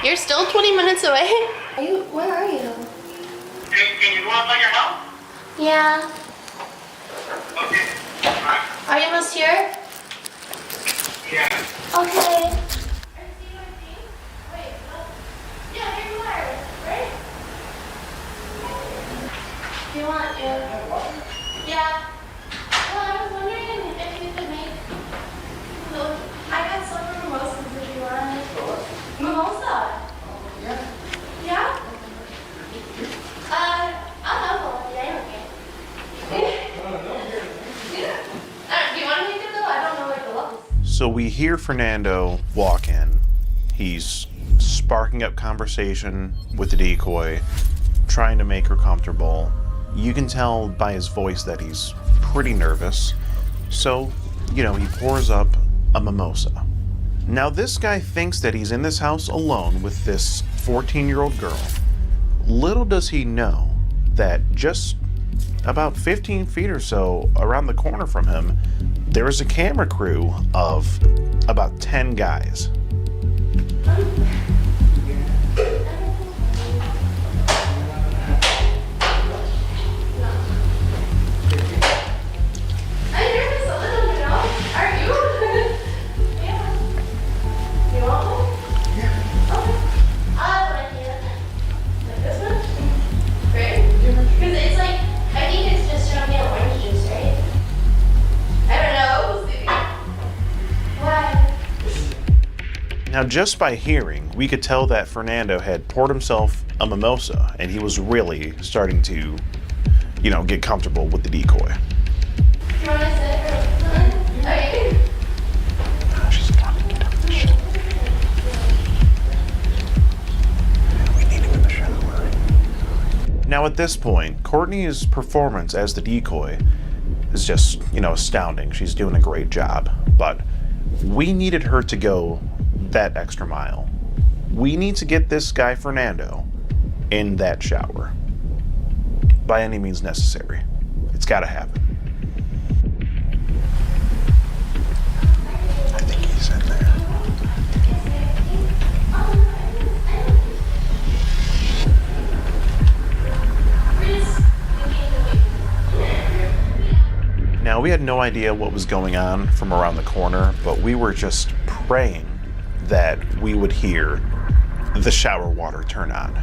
You're still 20 minutes away? Where are you? Can you go outside your house? Yeah. Okay. Are you almost here? Yeah. Okay. Wait, no. Yeah, here you are, right? Do you want Yeah. Well, I was wondering if you could make... Look, I got some mimosas if you want. Mimosa? Yeah. Yeah? I'll have one. Yeah, okay. Do you want to make it though? I don't know where to look. So we hear Fernando walk in. He's sparking up conversation with the decoy, trying to make her comfortable. You can tell by his voice that he's pretty nervous. So, he pours up a mimosa. Now this guy thinks that he's in this house alone with this 14-year-old girl. Little does he know that just about 15 feet or so around the corner from him, there is a camera crew of about 10 guys. Now, just by hearing, we could tell that Fernando had poured himself a mimosa, and he was really starting to, get comfortable with the decoy. Do you want to sit or okay. She's trying to get out of the shower. We need him in the shower. Now, at this point, Courtney's performance as the decoy is just, astounding. She's doing a great job, but we needed her to go that extra mile. We need to get this guy Fernando in that shower by any means necessary. It's got to happen. I think he's in there. Now, we had no idea what was going on from around the corner, but we were just praying that we would hear the shower water turn on.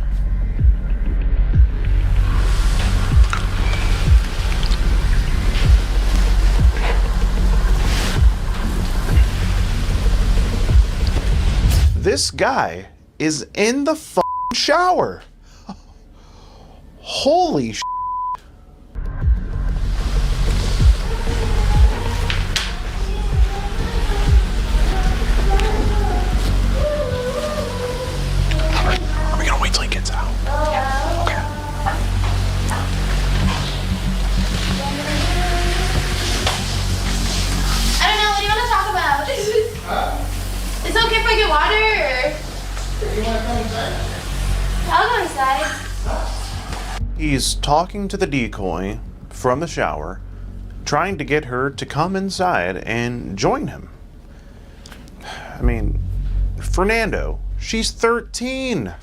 This guy is in the f***ing shower. Holy sh**. Wait till he gets out. Okay. I don't know, what do you want to talk about? It's okay if I get water or... You want to come inside? I'll go inside. He's talking to the decoy from the shower, trying to get her to come inside and join him. I mean, Fernando, she's 13.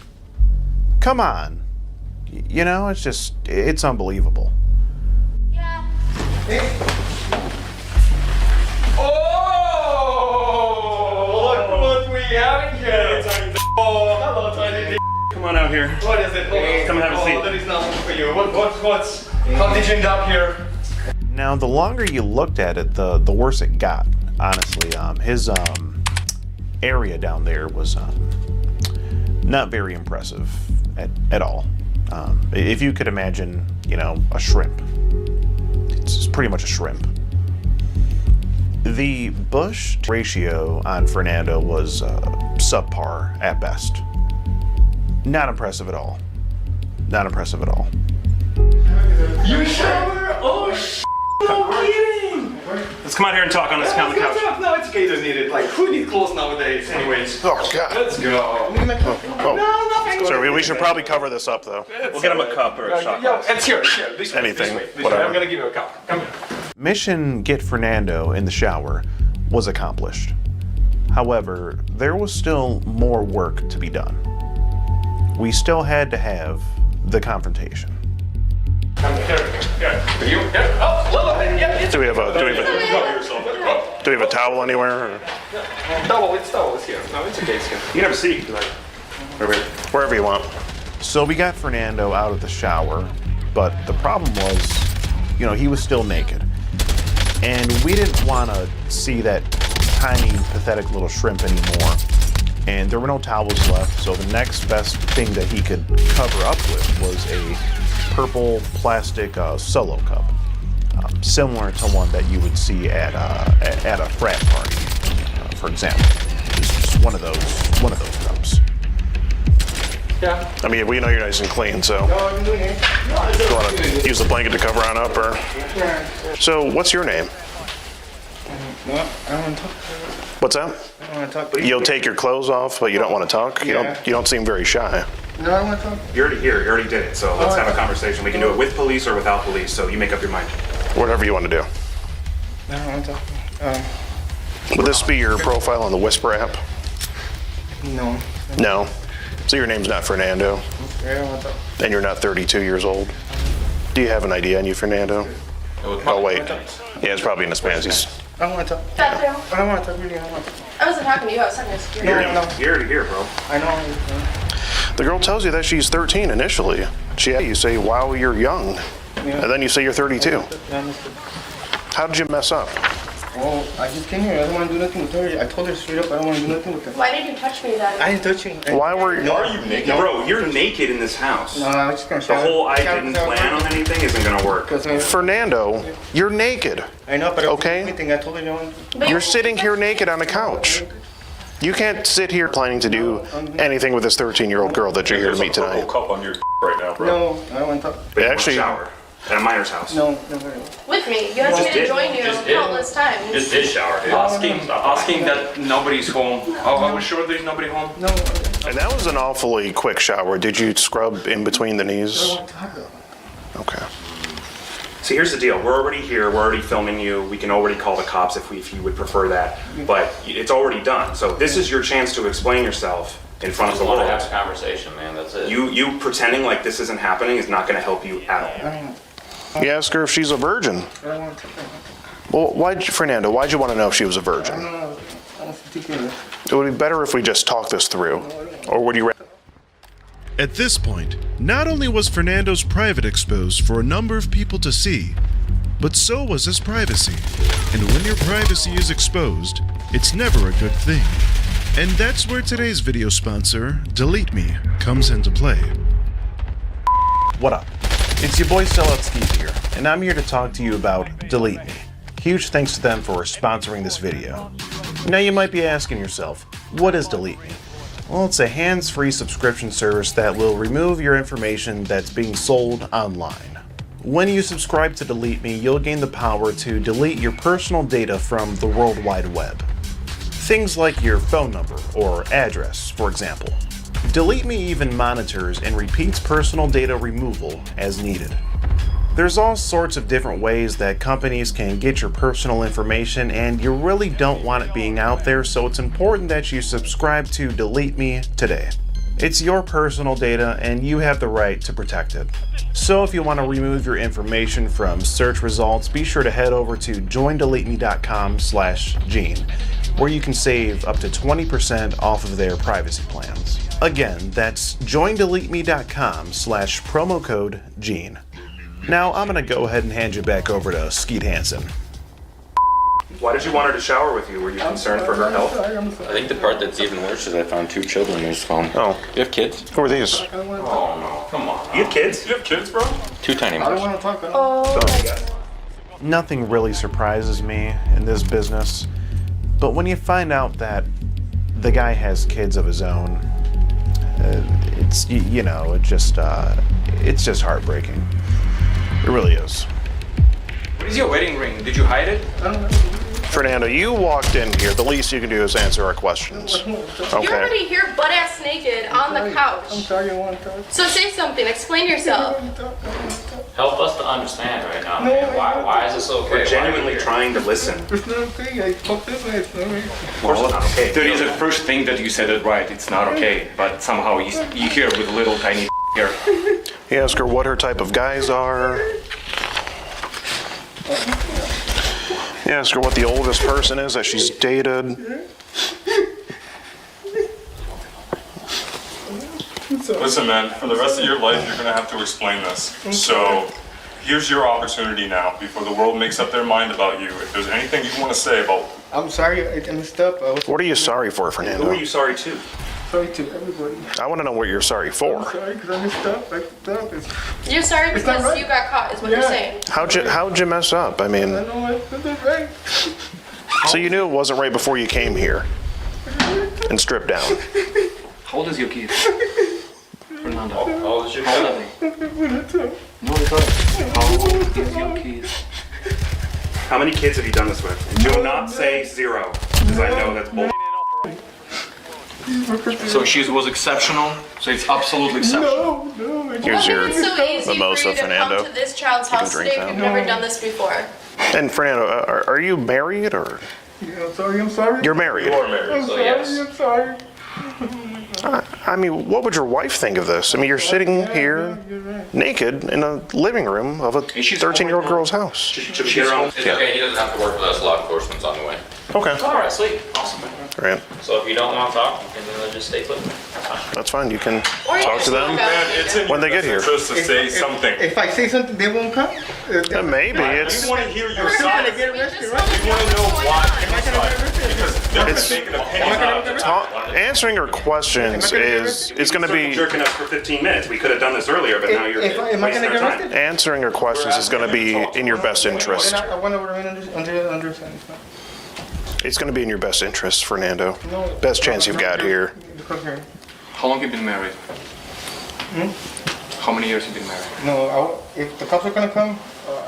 Come on. It's unbelievable. Yeah. Hey. Oh! Look what we have here! Oh, hello, tiny D. Come on out here. What is it? Come and have a seat. That is nothing for you. What's... How did you end up here? Now, the longer you looked at it, the worse it got. Honestly, his area down there was not very impressive at all. If you could imagine, a shrimp. It's pretty much a shrimp. The bush ratio on Fernando was subpar at best. Not impressive at all. Not impressive at all. You shower? Oh, no kidding! Let's come out here and talk on this on the couch. No, it's okay, you don't need it. Like, who needs clothes nowadays, anyways? Oh, God. Let's go. Oh. No, nothing. Sorry, we should probably cover this up, though. We'll get him a cup or a shot glass. It's here. This way, Anything, This way. whatever. I'm gonna give you a cup. Come here. Mission Get Fernando in the shower was accomplished. However, there was still more work to be done. We still had to have the confrontation. Do we have a towel anywhere? Or? Towel is here. No, it's okay. It's here. You can have a seat. Like, Wherever you want. So we got Fernando out of the shower, but the problem was, you know, he was still naked. And we didn't want to see that tiny, pathetic little shrimp anymore. And there were no towels left, so the next best thing that he could cover up with was a purple plastic solo cup, similar to one that you would see at a frat party, for example. It's just one of those cups. Yeah. I mean, we know you're nice and clean, so. You want to use the blanket to cover on up, or? So, what's your name? No, I don't want to talk. What's that? I don't want to talk. You'll take your clothes off, but you don't want to talk? You don't seem very shy. No, I want to talk. you're already here. You already did it. So let's have a conversation. We can do it with police or without police. So you make up your mind. Whatever you want to do. I don't want to talk. Would this be your profile on the Whisper app? No. No. So your name's not Fernando, I don't want to talk. and you're not 32 years old? Do you have an ID on you, Fernando? Oh, wait. Yeah, it's probably in his panties. I don't want to talk. Bathroom. I don't want to talk, really. I don't want to talk. I wasn't talking to you. I was talking to security. You're already here, bro. I know. The girl tells you that she's 13 initially. You say, wow, you're young. Yeah. And then you say you're 32. I understood. How did you mess up? Well, I just came here. I don't want to do nothing with her. I told her straight up I don't want to do nothing with her. Why did you touch me then? I didn't touch you. Why were you? Are you naked? Bro, you're naked in this house. No, I was just going to The shower. whole I didn't plan on anything isn't going to work. Fernando, you're naked. I know, but Okay. anything I told her no. But You're sitting here naked on a couch. You can't sit here planning to do anything with this 13-year-old girl that you're here to meet tonight. cup on your right now, bro. No, I don't want to talk. But you Actually- want to shower at a miner's house. No. with me. You asked me to did. join you Just did. countless times. Just did shower, dude. Asking that nobody's home. Oh, are we sure there's nobody home? No. And that was an awfully quick shower. Did you scrub in between the knees? I don't want to talk. Okay. So here's the deal. We're already here. We're already filming you. We can already call the cops if you would prefer that. But it's already done. So this is your chance to explain yourself in front of Just the want to have a world. conversation, man. That's it. You pretending like this isn't happening is not going to help you at all. You ask her if she's a virgin. I don't want to talk. Well, Fernando, why'd you want to know if she was a virgin? I want to take care of it. It would be better if we just talked this through. Or would you At this point, not only was Fernando's private exposed for a number of people to see, but so was his privacy. And when your privacy is exposed, it's never a good thing. And that's where today's video sponsor, Delete Me, comes into play. What up? It's your boy Sellout Steve here, and I'm here to talk to you about Delete Me. Huge thanks to them for sponsoring this video. Now you might be asking yourself, what is Delete Me? Well, it's a hands-free subscription service that will remove your information that's being sold online. When you subscribe to Delete Me, you'll gain the power to delete your personal data from the World Wide Web. Things like your phone number or address, for example. Delete Me even monitors and repeats personal data removal as needed. There's all sorts of different ways that companies can get your personal information, and you really don't want it being out there, so it's important that you subscribe to Delete Me today. It's your personal data and you have the right to protect it. So if you want to remove your information from search results, be sure to head over to joindeleteme.com/Gene, where you can save up to 20% off of their privacy plans. Again, that's joindeleteme.com/promo code Gene. Now I'm gonna go ahead and hand you back over to Skeet Hansen. Why did you want her to shower with you? Were you concerned for her health? I think the part that's even worse is I found 2 children in his phone. Oh. You have kids? Who are these? Oh, no. Come on. You have kids? You have kids, bro? 2 tiny I don't ones. want to talk. Oh my god. Nothing really surprises me in this business, but when you find out that the guy has kids of his own, it's just heartbreaking. It really is. What is your wedding ring? Did you hide it? Fernando, you walked in here. The least you can do is answer our questions. You're Okay. already here butt-ass naked on the I'm couch. sorry, I want to talk. So say something. Explain yourself. Help us to understand right now, No, man. I- Why is this okay? We're genuinely trying to listen. It's not okay. I talked this way. It's not okay. Of course it's not okay. Dude, it's the first thing that you said it right. It's not okay, but somehow you hear with a little tiny here. You ask her what her type of guys are. You ask her what the oldest person is that she's dated. Listen, man, for the rest of your life, you're gonna have to explain this. So, here's your opportunity now, before the world makes up their mind about you. If there's anything you want to say about... I'm sorry. I messed up. What are you sorry for, Who are Fernando? you sorry to? Sorry to everybody. I want to know what you're sorry I'm for. sorry because I messed up. I fucked up. You're sorry It's not because right. you got caught, is what you're Yeah. saying. How'd you mess up? I mean, I know I did it right. so you knew it wasn't right before you came here and stripped down. How old is your kid? Fernando. How old is your How old are they? No, it's not. How old is your kid? How many kids have you done this with? Do not say 0, because I know that's bull. So she was exceptional, so it's absolutely exceptional. No. Here's What your made it so easy mimosa, for you to Fernando. come to this child's house drink today if that. you've never done this before? And Fernando, are you married or Yeah, I'm sorry. I'm sorry. you're married? You are married. I'm sorry. yes. I'm sorry. I mean, what would your wife think of this? I mean, you're sitting here You're right. naked in a living room of a 13-year-old girl's house. Should we get her on? It's okay, he doesn't have to work with us. Law enforcement's on the way. Okay, Alright, sweet. Awesome. Grant, So if you don't want to talk, you can just stay put. that's fine. You can Or you talk just to them. look up. Man, it's in When they your get here. best interest to say something. If I say something, they won't come. Maybe it's We want to hear your I'm still side. gonna get We arrested, just right? We want to know why Am I gonna get arrested? because they're going It's- to make an opinion out of it. answering her questions is going to be Jerking us for 15 minutes. We could have done this earlier, but now you're Am I wasting gonna our get time. arrested? answering her questions is going to be in your best interest. I want to remain under sentence. It's going to be in your best interest, Fernando. No. Best chance you've got here. Because here. How long have you been married? How many years have you been married? No, if the cops are gonna come,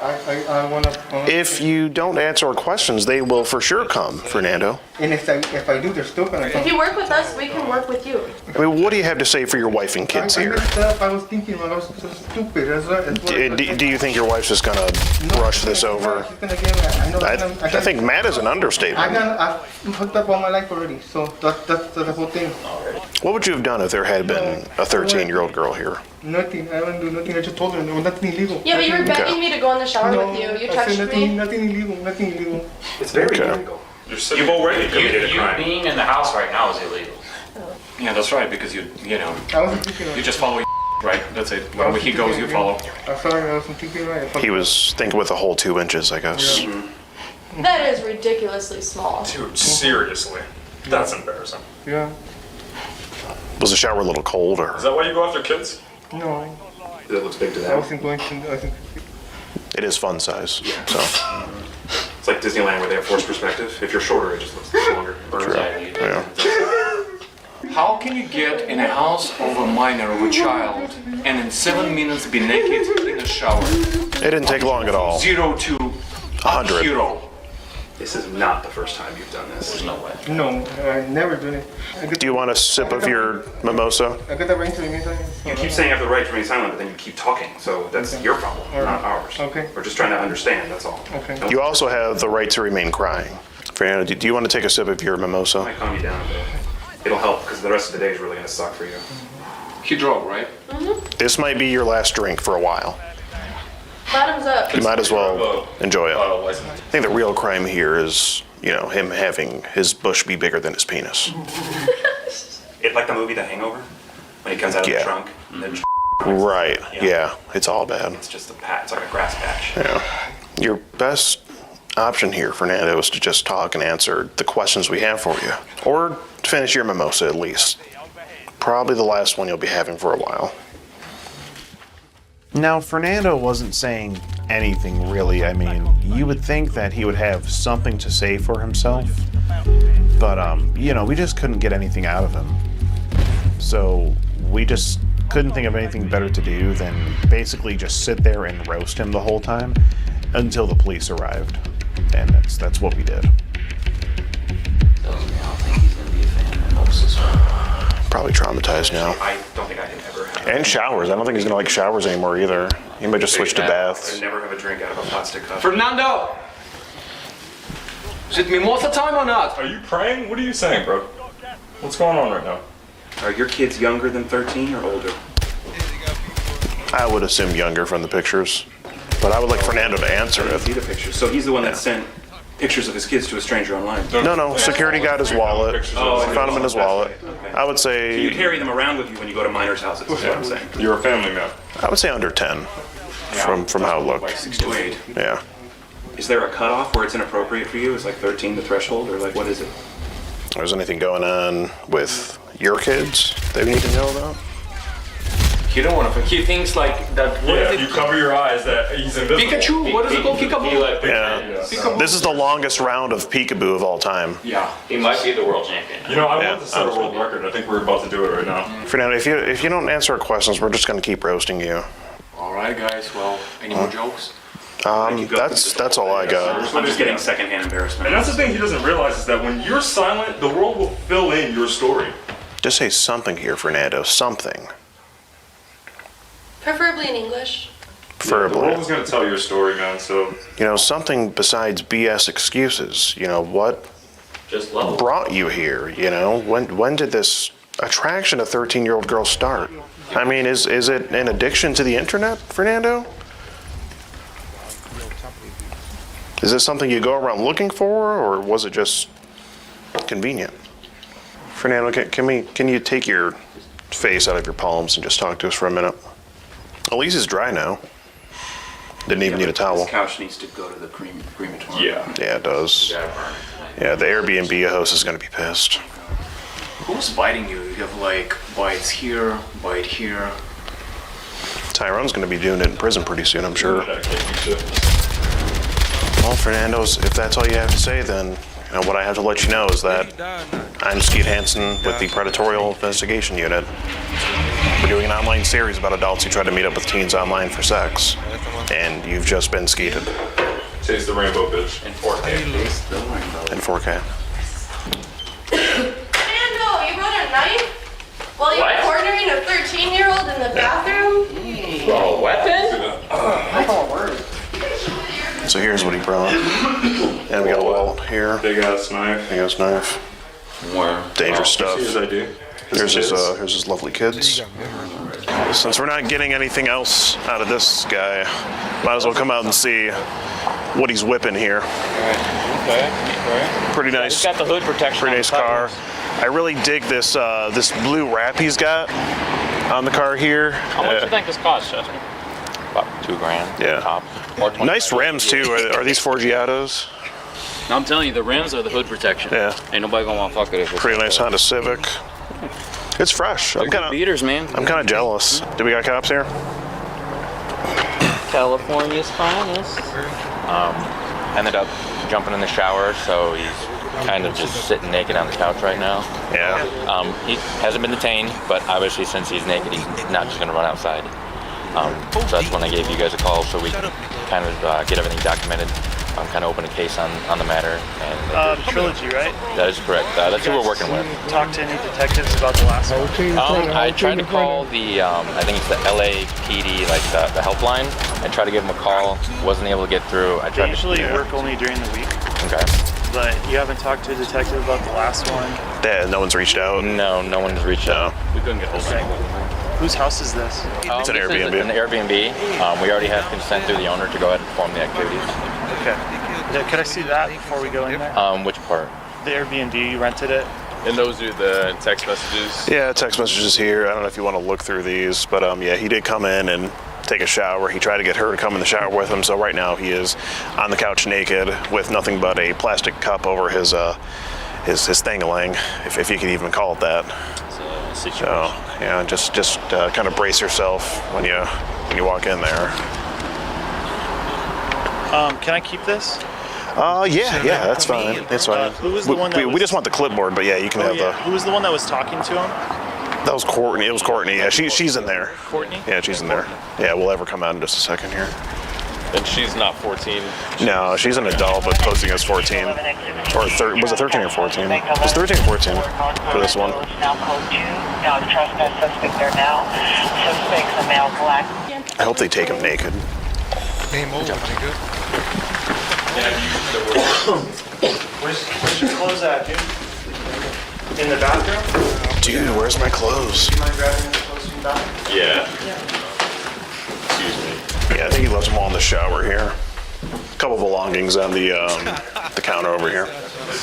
I wanna. If you don't answer our questions, they will for sure come, Fernando. And if I do, they're still gonna come. If you work with us, we can work with you. I mean, what do you have to say for your wife and kids I here? messed up. I was thinking, man, I was so stupid. That's what Do you think your wife's just going to brush this over? She's gonna get mad. I know. I think mad is an understatement. I've hooked up all my life already, so that's the whole thing. What would you have done if there had been a 13-year-old girl here? Nothing. I haven't do nothing. I just told her no, nothing illegal. Yeah, but you were Nothing- begging me to go in the shower No, with you. You I touched said nothing, me. nothing illegal. Nothing illegal. It's very Okay. illegal. You've already committed a You crime. being in the house right now is illegal. Yeah, that's right, because you know, I wasn't thinking you right. just follow right? That's it. Wherever he goes, you follow. I'm sorry. I wasn't thinking right. He was thinking with a whole 2 inches, I guess. That is ridiculously small. Dude, seriously. That's embarrassing. Yeah. Was the shower a little cold or? Is that why you go after kids? No, That looks big to I them. wasn't going to. I wasn't. It is fun size, so. It's like Disneyland where they have forced perspective. If you're shorter, it just looks longer. Yeah. How can you get in a house of a minor, of a child, and in 7 minutes be naked in a shower? It didn't take long at all. 0 to 100. hero. This is not the first time you've done this. There's no way. No, I never done it. Do you want a sip of your mimosa? I got the ring to the meantime. You keep saying you have the right to remain silent, but then you keep talking. So that's your problem, not ours. Okay. We're just trying to understand, that's all. Okay. You also have the right to remain crying. Fernando, do you want to take a sip of your Might mimosa? calm you down a bit. It'll help, because the rest of the day is really going to suck for you. He drove, right? This might be your last drink for a while. Bottoms up. You might as well enjoy it. Bottle license. I think the real crime here is, him having his bush be bigger than his penis. It like the movie The Hangover, when he comes out of the Yeah. trunk, and then Right, yeah, it's all bad. it's just a patch, it's like a grass patch. Yeah. Your best option here, Fernando, is to just talk and answer the questions we have for you. Or finish your mimosa at least. Probably the last one you'll be having for a while. Now, Fernando wasn't saying anything really. I mean, you would think that he would have something to say for himself, but, we just couldn't get anything out of him. So, we just couldn't think of anything better to do than basically just sit there and roast him the whole time until the police arrived. And that's what we did. Tells me I don't think he's gonna be a fan of mimosas. Probably traumatized now. I don't think I can ever have And showers. I don't think he's gonna like showers anymore either. He might just switch to baths. And never have a drink out of a plastic cup. Fernando! Is it mimosa time or not? Are you praying? What are you saying, bro? What's going on right now? Are your kids younger than 13 or older? I would assume younger from the pictures, but I would like Fernando to answer I see it. the pictures. So he's the one that sent pictures of his kids to a stranger online. No, security got his wallet. Oh, Found him in his wallet. Okay. I would So you say, carry them around with you when you go to minors' houses, is what I'm saying. You're a family man. I would say under 10 from how it Like looked. 6 to 8. Yeah. Is there a cutoff where it's inappropriate for you? Is like 13 the threshold, or like what is it? There's anything going on with your kids that we need to know about? He don't want to. He thinks like that. What Yeah, is you it? cover your eyes that he's invisible. Pikachu? What is it called? Peekaboo? Yeah. This is the longest round of peekaboo of all time. Yeah. He might be the world champion. You know, I Yeah, want to set a world record. I think we're about to do it right now. Fernando, if you don't answer our questions, we're just gonna keep roasting you. All right, guys. Well, any more jokes? That's all I got. I'm just getting secondhand embarrassment. And that's the thing he doesn't realize is that when you're silent, the world will fill in your story. Just say something here, Fernando. Something. Preferably in English. The world Preferably. is going to tell your story, man. So You know, something besides BS excuses. You know, what Just love. brought you here? You know, when did this attraction to 13-year-old girls start? I mean, is it an addiction to the internet, Fernando? Is this something you go around looking for, or was it just convenient? Fernando, can you take your face out of your palms and just talk to us for a minute? At least it's dry now. Didn't even need a towel. This couch needs to go to the crematorium. yeah. Yeah, it does. Yeah, the Airbnb host is gonna be pissed. Who's biting you? You have like bites here, bite here. Tyrone's gonna be doing it in prison pretty soon, I'm sure. Well, Fernando's, if that's all you have to say, then you know, what I have to let you know is that I'm Skeet Hansen with the Predatorial Investigation Unit. We're doing an online series about adults who try to meet up with teens online for sex. And you've just been skeeted Taste the rainbow, bitch. In 4K. in 4K. Fernando, you brought a knife? While you were cornering a 13-year-old in the bathroom? Oh, weapon? So here's what he brought. And we got a wallet here. Big ass knife. Big ass knife. Where? Dangerous See his stuff. ID. Here's his lovely kids. Since we're not getting anything else out of this guy, might as well come out and see what he's whipping here. Okay. Pretty He's nice, got the hood protection. pretty on nice the car. buttons. I really dig this this blue wrap he's got on the car here. How much do you think this costs, Chester? About $2,000. Yeah. Top. Or 25. Nice rims too. Are these Forgiatos? No, I'm telling you, the rims are the hood protection. Yeah. Ain't nobody gonna want to fuck with it. Pretty nice Honda Civic. It's fresh. They're good beaters, man. I'm kind of jealous. Do we got cops here? California's finest. Ended up jumping in the shower, so he's kind of just sitting naked on the couch right now. Yeah. He hasn't been detained, but obviously since he's naked, he's not just gonna run outside. So that's when I gave you guys a call so we can kind of get everything documented, kind of open a case on the matter. And Trilogy, right? that is correct. That's who we're working with. Talk to any detectives about the last one? I tried to call the, I think it's the LAPD, like the helpline. I tried to give them a call, wasn't able to get through. I They tried usually to, work only during the week, okay. but you haven't talked to a detective about the last one. Yeah, no one's reached out. No one's reached out. We couldn't get hold of it. Whose house is this? It's an This is Airbnb. an Airbnb. We already have consent through the owner to go ahead and perform the activities. Okay. Yeah, could I see that before we go in there? Which part? The Airbnb, you rented it? And those are the text messages. Yeah, text messages here. I don't know if you want to look through these, but yeah, he did come in and take a shower. He tried to get her to come in the shower with him, so right now he is on the couch naked with nothing but a plastic cup over his thing-a-ling, if you could even call it that. Situation. So yeah, just kind of brace yourself when you walk in there. Can I keep this? Yeah, that's fine. It's fine. Who was the one that we was- just want the clipboard, but yeah, you can have Who was the one that was talking to him? That was Courtney. It was Courtney. Yeah, she's in there. Courtney? Yeah, she's in there. Yeah, we'll have her come out in just a second here. And she's not 14. No, she's an adult, but posting as 14. Or was it 13 or 14? It was 13 or 14 for this one. I hope they take him naked. Game over, nigga. Where's your clothes at, dude? In the bathroom? Dude, where's my clothes? Do you mind grabbing the clothes from the bathroom? Yeah. Excuse me. Yeah, I think he left them all in the shower here. A couple belongings on the counter over here. The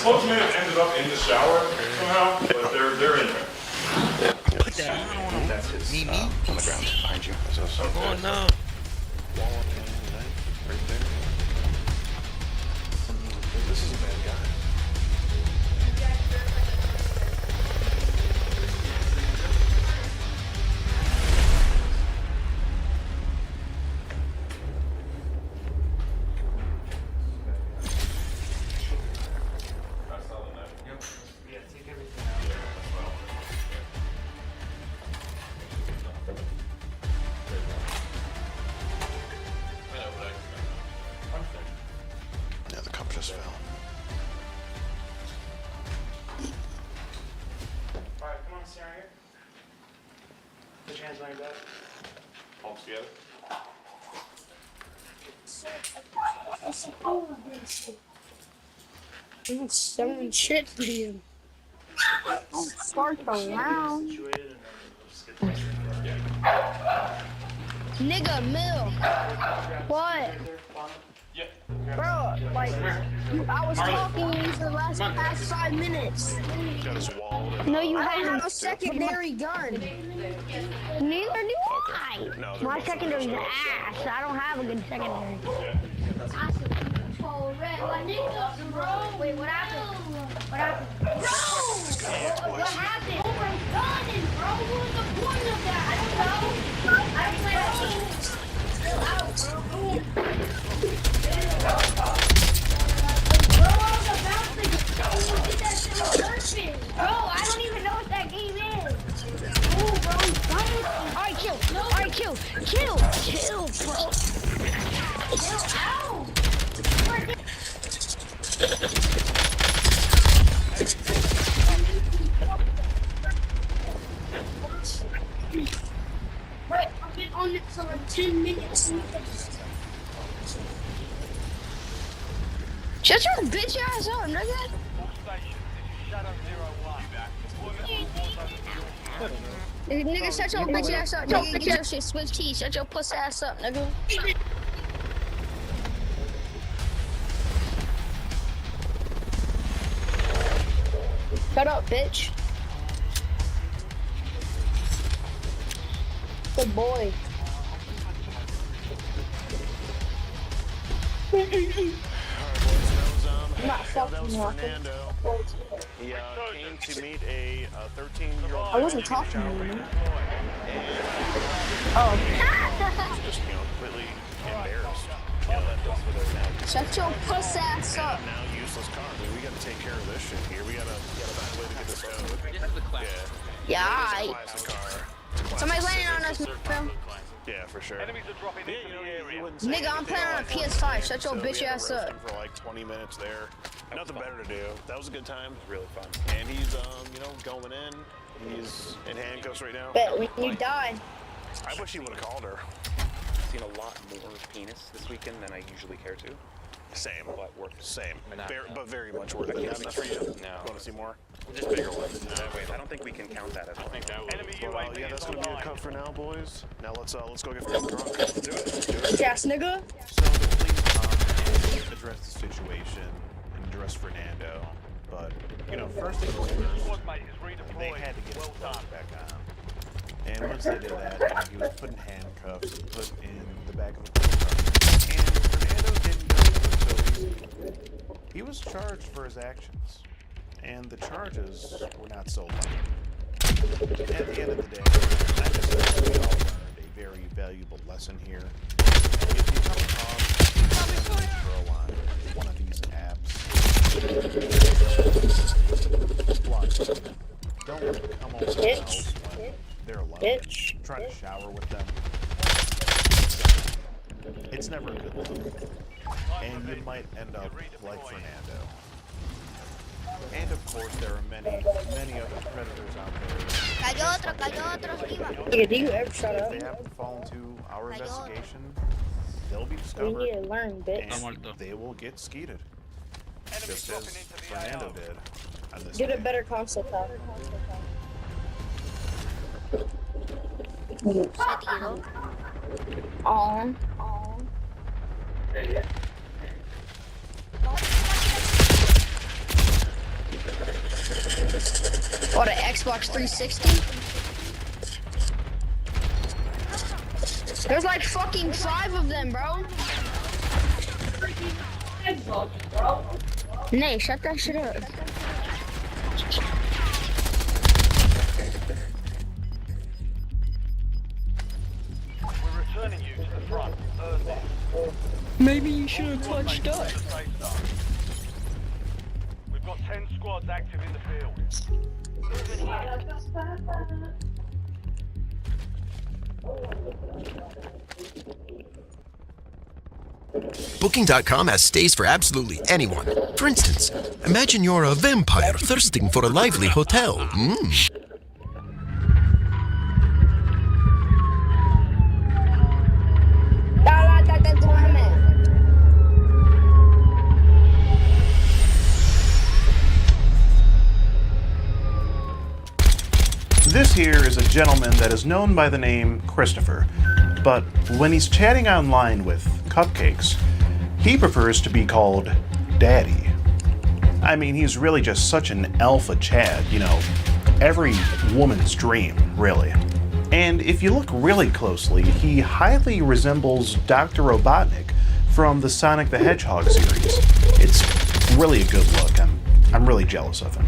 clothes may have ended up in the shower somehow, but they're in there. Put that on. That's his, Me? on the ground behind you. Oh no. Right there. This is a bad guy. Yeah, take everything out. Yeah, the cup just fell. Alright, come on, stand right here. Put your hands on your back. Palms together. I'm selling shit to you. Don't fart around. Nigga, Mill. What? Bro, like, I was talking to you for the past 5 minutes. No, you have no secondary gun. Neither do I. My secondary is ass. I don't have a good secondary. Wait, what happened? What happened? Bro! What happened? Oh my god, bro! What was the point of that? I don't know. I was like, chill out, bro. Bro, I was about to get that shit on purpose. Bro, I don't even know what that game is. Oh, bro, he's done. Alright, chill. Alright, chill. Chill, bro. Chill out. Right, I've been on it for like 10 minutes. Shut your bitch ass up, nigga. Nigga, shut your bitch ass up, nigga. Get your shit switch keys. Shut your puss ass up, nigga. Shut up, bitch. Good boy. I'm not fucking Fernando. He came to meet a 13-year-old. I wasn't talking to you. Oh. Just, completely embarrassed. Shut your puss ass up. Now useless car. I mean, we got to take care of this shit here. We got to find a way to get this out. Yeah. Classic car. Somebody's landing on us, bro. Yeah, for sure. Nigga, I'm playing on a PS5. Shut your bitch ass up. For like 20 minutes there. Nothing better to do. That was a good time. It was really fun. And he's, going in. He's in handcuffs right now. Bet when you die. I wish he would have called her. I've seen a lot more penis this weekend than I usually care to. Same. But worth it. Same. But very much worth it. Not enough for you? No. Want to see more? Just bigger ones. Wait, I don't think we can count that as one. Yeah, that's gonna be a cut for now, boys. Now let's go get fucking drunk. Do it. Yes, nigga. So the police address the situation and address Fernando, but first things first, they had to get his clothes back on. And once they did that, he was put in handcuffs and put in the back of a police car. And Fernando didn't know it, so he was charged for his actions. And the charges were not so light. At the end of the day, I just think we all learned a very valuable lesson here. If you come across throw on one of these apps, block them. Don't let them come over the house when they're alone. Try to shower with them. It's never a good look. And you might end up like Fernando. And of course, there are many other predators out there. Cayó otro arriba. If they happen to fall into our investigation, they'll be discovered. We need to learn, bitch. And they will get skeeted. Just as Fernando did on this Get a day. better concept out. On. What, an Xbox 360? There's like fucking 5 of them, bro. Nay, shut that shit up. We're returning you to the front. Maybe you should have clutched up. We've got 10 squads active in the field. Booking.com has stays for absolutely anyone. For instance, imagine you're a vampire thirsting for a lively hotel. This here is a gentleman that is known by the name Christopher, but when he's chatting online with Cupcakes, he prefers to be called Daddy. I mean, he's really just such an alpha Chad, you know, every woman's dream, really. And if you look really closely, he highly resembles Dr. Robotnik from the Sonic the Hedgehog series. It's really a good look. I'm really jealous of him.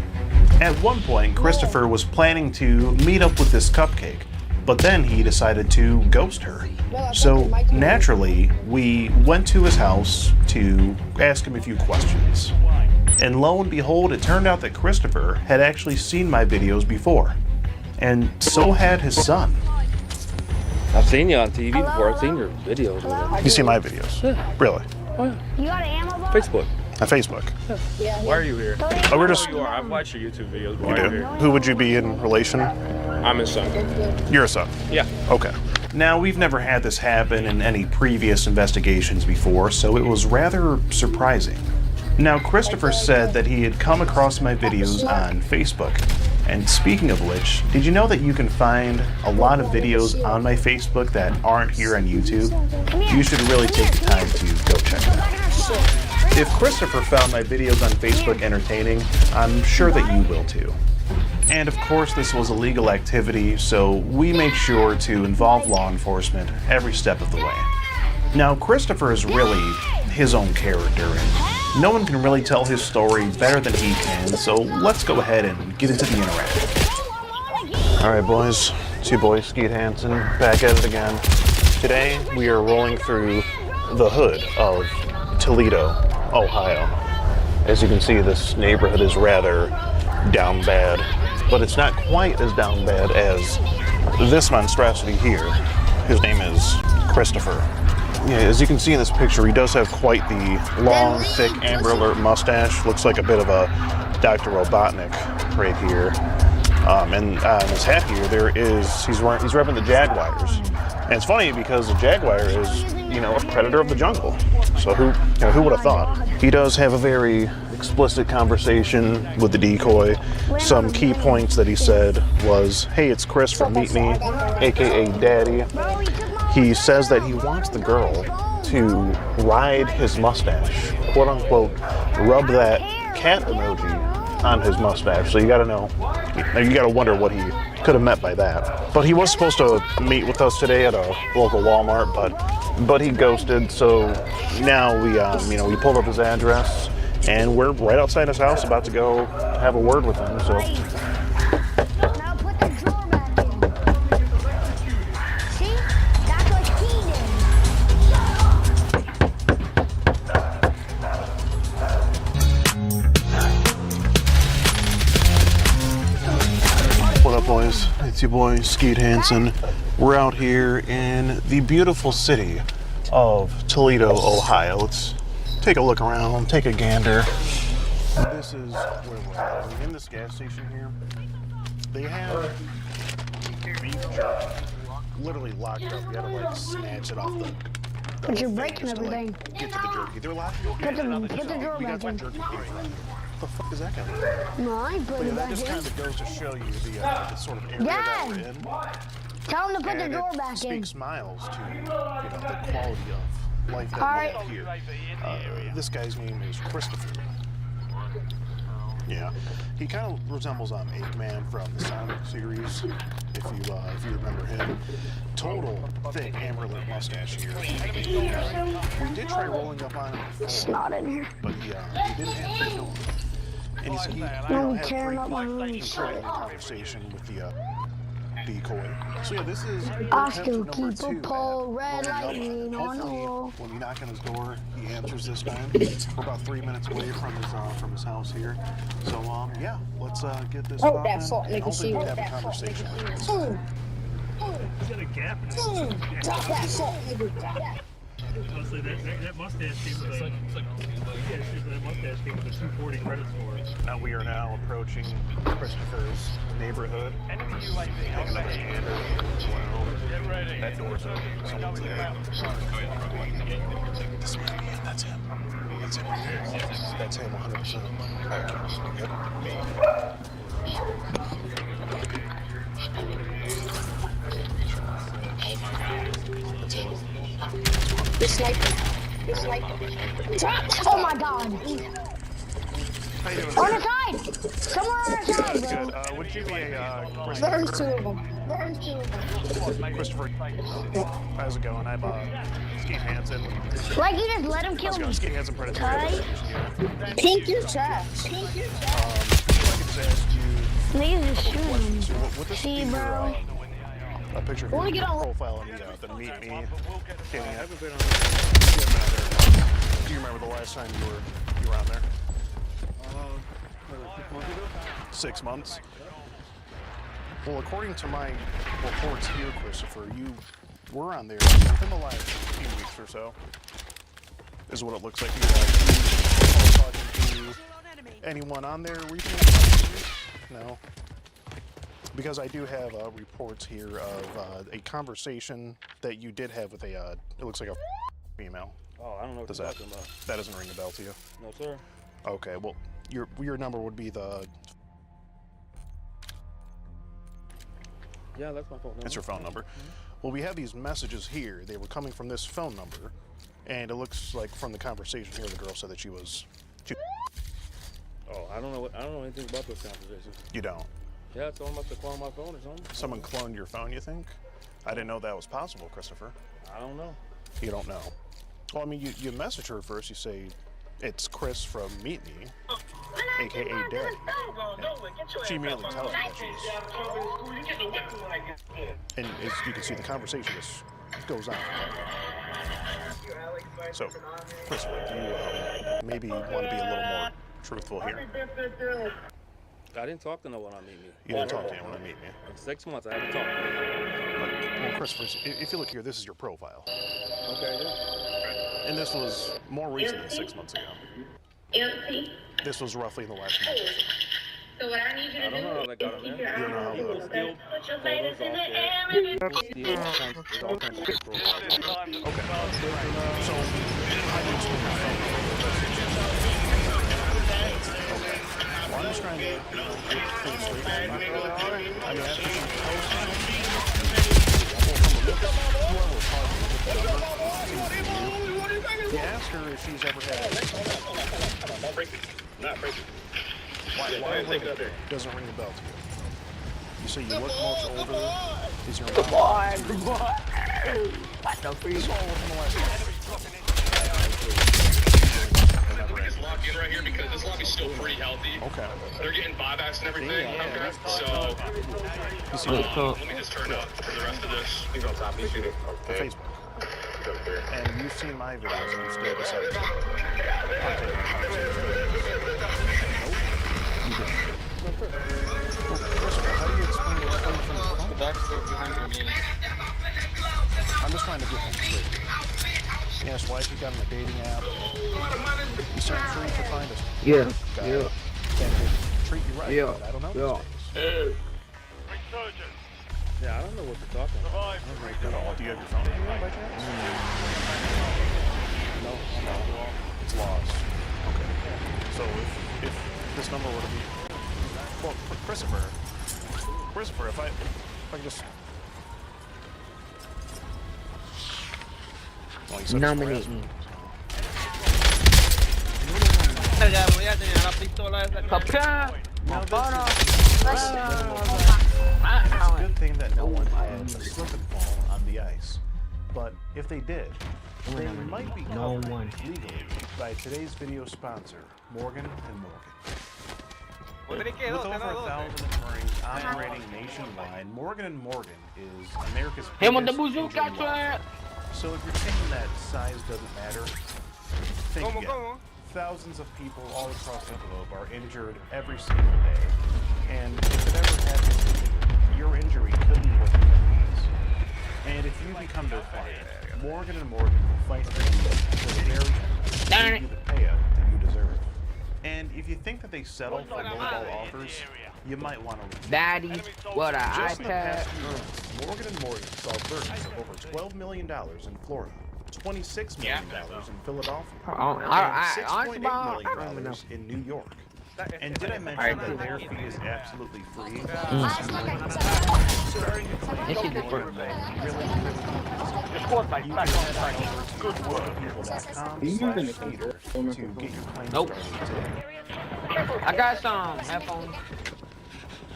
At one point, Christopher was planning to meet up with this Cupcake, but then he decided to ghost her. So naturally, we went to his house to ask him a few questions. And lo and behold, it turned out that Christopher had actually seen my videos before. And so had his son. I've seen you on TV before. I've seen your videos. You see my videos? Yeah. Really? Oh, yeah. You got an ammo box? Facebook. On Facebook? Yeah. Why are you here? Oh, we're just... You are. I've watched your YouTube videos. You Why are you do? here? Who would you be in relation? I'm his son. You're a son? Yeah. Okay. Now, we've never had this happen in any previous investigations before, so it was rather surprising. Now, Christopher said that he had come across my videos on Facebook. And speaking of which, did you know that you can find a lot of videos on my Facebook that aren't here on YouTube? You should really take the time to go check it out. If Christopher found my videos on Facebook entertaining, I'm sure that you will too. And of course, this was a legal activity, so we made sure to involve law enforcement every step of the way. Now, Christopher is really his own character, and no one can really tell his story better than he can, so let's go ahead and get into the interactive. Alright boys, it's your boy Skeet Hansen, back at it again. Today, we are rolling through the hood of Toledo, Ohio. As you can see, this neighborhood is rather down bad, but it's not quite as down bad as this monstrosity here. His name is Christopher. Yeah, as you can see in this picture, he does have quite the long, thick Amber Alert mustache. Looks like a bit of a Dr. Robotnik right here. And on his hat here, he's repping the Jaguars. And it's funny because the Jaguar is, you know, a predator of the jungle. So who would have thought? He does have a very explicit conversation with the decoy. Some key points that he said was, "Hey, it's Chris from Meet Me, aka Daddy." He says that he wants the girl to ride his mustache, quote unquote, rub that cat emoji on his mustache. So you gotta know, you gotta wonder what he could have meant by that. But he was supposed to meet with us today at a local Walmart, but he ghosted. So now we pulled up his address and we're right outside his house, about to go have a word with him. So. What up, boys? It's your boy Skeet Hansen. We're out here in the beautiful city of Toledo, Ohio. Let's take a look around, take a gander. This is where we're at. We're in this gas station here. They have beef jerky literally locked up. You gotta like snatch it off the But you're breaking everything. get to the jerky. They're laughing. Put the door You guys back in. want jerky? What the fuck is that guy? No, I ain't But putting yeah, it that back just kind in. of goes to show you the sort of area that we're in. Tell him to put the And door it back in. speaks miles to the quality of life that we have here. This guy's name is Christopher. Yeah, he kind of resembles Eggman from the Sonic series, if you remember him. Total thick amber-lit mustache here. We did try rolling up on him before, It's not in here. but he didn't have to do it. And he said he had tearing up my room. incredible conversation with the decoy. So yeah, this is I attempt still number keep a 2 pole, at red rolling up. lightning on the Hopefully, wall. when you knock on his door, he answers this time. We're about 3 minutes away from his house here. So yeah, let's get this Oh, popping, that salt, and make a hopefully we seal. can have a conversation. Drop that salt, nigga. Honestly, that mustache came with that mustache came with a 240 credit score. Now we are now approaching Christopher's neighborhood. Take another gander. Wow. That door's open. Someone's there. This might be it. That's him. That's him right there. That's him 100%. Yep. The sniper. Oh my god. How you doing, On sir? the side! Somewhere on the side, bro. Good. Would you be a Burns two of them. Christopher? How's it going? I'm Skeet Hansen. Like you just let him kill me. Skeet Hansen Predator. Ty? Pink your trash. If I could just ask you Niggas just shooting. so would this See, be your, bro. a picture of Wanna your get on- profile on the Meet Me? Do you remember the last time you were on there? 6 months. Well, according to my reports here, Christopher, you were on there within the last few weeks or so. Is what it looks like. You talking to anyone on there recently? No. Because I do have reports here of a conversation that you did have with it looks like a female. Oh, I don't know what you're talking about. That doesn't ring a bell to you? No, sir. Okay, well, your number would be the... Yeah, that's my phone number. That's your phone number. Well, we have these messages here. They were coming from this phone number, and it looks like from the conversation here, the girl said that she was... Oh, I don't know anything about this conversation. You don't? Yeah, someone must have cloned my phone or something. Someone cloned your phone, you think? I didn't know that was possible, Christopher. I don't know. You don't know? Well, I mean, you message her first. You say, it's Chris from Meet Me, a.k.a. Dad. She immediately tells me that she's... And as you can see, the conversation just goes on. So, Christopher, do you maybe want to be a little more truthful here? I didn't talk to no one on Meet Me. You didn't talk to anyone on Meet Me? In 6 months, I haven't talked to anyone. Well, Christopher, if you look here, this is your profile. Okay, yeah. And this was more recent than 6 months ago. This was roughly in the last month or so. So what I need you to I don't know how that got on there. You don't know how You that can steal put your photos latest in off the there. air. Steal all kinds of profiles. Okay. So, how do you explain your phone number? Okay. Well, I'm just trying to, get things straight. I mean, after she posted it, whoever was talking with the number, you asked her if she's ever had why doesn't ring a bell to you? You say you look much older. Is your mom? That's all within the last month. Just lock in right here because this lobby's still pretty healthy. Okay. They're getting buybacks and everything. Okay. So let me just turn up for the rest of this. For Facebook. And you've seen my videos and you still decided to partake in the conversation. Nope. You didn't. Well, first of all, how do you explain what's coming from the phone? The back's still behind your meeting. I'm just trying to get things straight. Yes, wife, you got on a dating app. You search free to find us. Yeah. Got Yeah. it. Can't treat you right, Yeah. but I don't know Yeah. these days. Yeah, I don't know what they're talking about. Do you have your phone in here by chance? No, it's lost. Okay. So if this number were to be, well, Christopher, if I can just. Oh, you said Nominate me. Capture. It's a good thing that no one had a slip and fall on the ice. But if they did, they might be covered legally by today's video sponsor, Morgan & Morgan. With over 1,000 attorneys operating nationwide, Morgan & Morgan is America's biggest injury law. So if you're thinking that size doesn't matter, think again. Thousands of people all across the globe are injured every single day. And if it ever happens to you, your injury could be what you is. And if you become their client, Morgan & Morgan will fight for you to the very end and give you the payout that you deserve. And if you think that they settle for lowball offers, you might want to leave. Daddy, what a Just in the iPad. past few months, Morgan & Morgan solved verdicts of over $12 million in Florida, $26 million in Philadelphia, and $6.8 million in New York. And did I mention that their fee is absolutely free? This is the first. Nope. I got some headphones.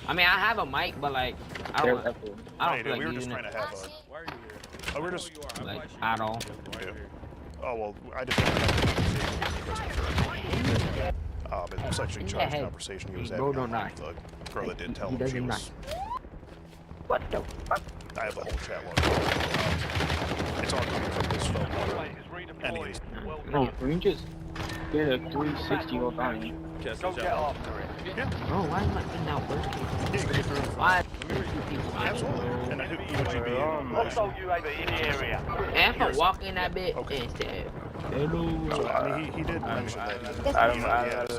I mean, I have a mic, but like, I don't feel like we were just using trying it. to have a. Oh, we're just. Like, I don't. Oh well, I just wanted to have a conversation with Christopher. It's sexually charged conversation he was having with the girl that did tell him she was. What the fuck? I have the whole chat log. It's all coming from this phone number. Anyways. No, we can just get a 360 on you. Go get after it. Yeah. Oh, why am I not working? Yeah, you can get through. Why? Absolutely. And who would you be in? Also, you over in the area. And if I walk in that bit, instead. So, I mean, he did mention that he has.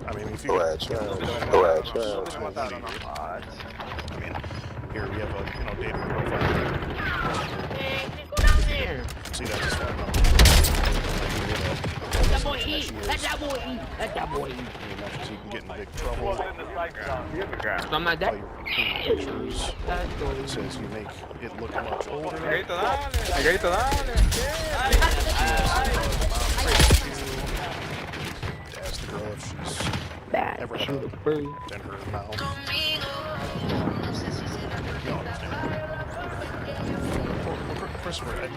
I mean, if you I mean, here we have a, dating profile. See, that's his phone number. Let that boy eat. Let that boy eat. Let that boy eat. He mentions he can get in big trouble. Something like that. Pictures. It says you make it look much older. Ask the girl if she's ever had a in her mouth. You understand. Christopher, you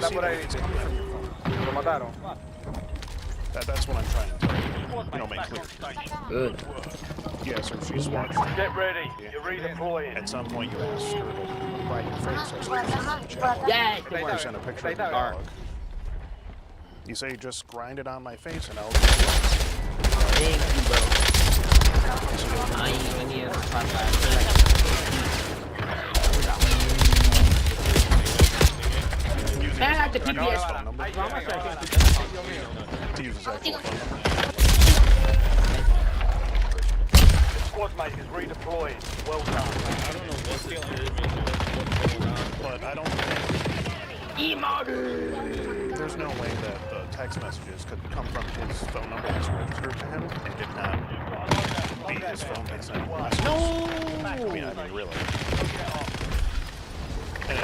see it's coming from your phone. That's what I'm trying to make clear. Good. Yeah, so she's watching. Get ready. You're redeploying. At some point, you ask her to write your face. Yeah, you send a picture of the dog. You say, just grind it on my face and I'll do it. Thank you, bro. I ain't even here for 5 I like the PPS phone number. To use his actual phone number. Squad mate is redeployed. Well done. I don't know what's going on, but I don't think there's no way that the text messages could come from his phone number that's registered to him and did not be his phone that sent him messages. No! I mean, really. And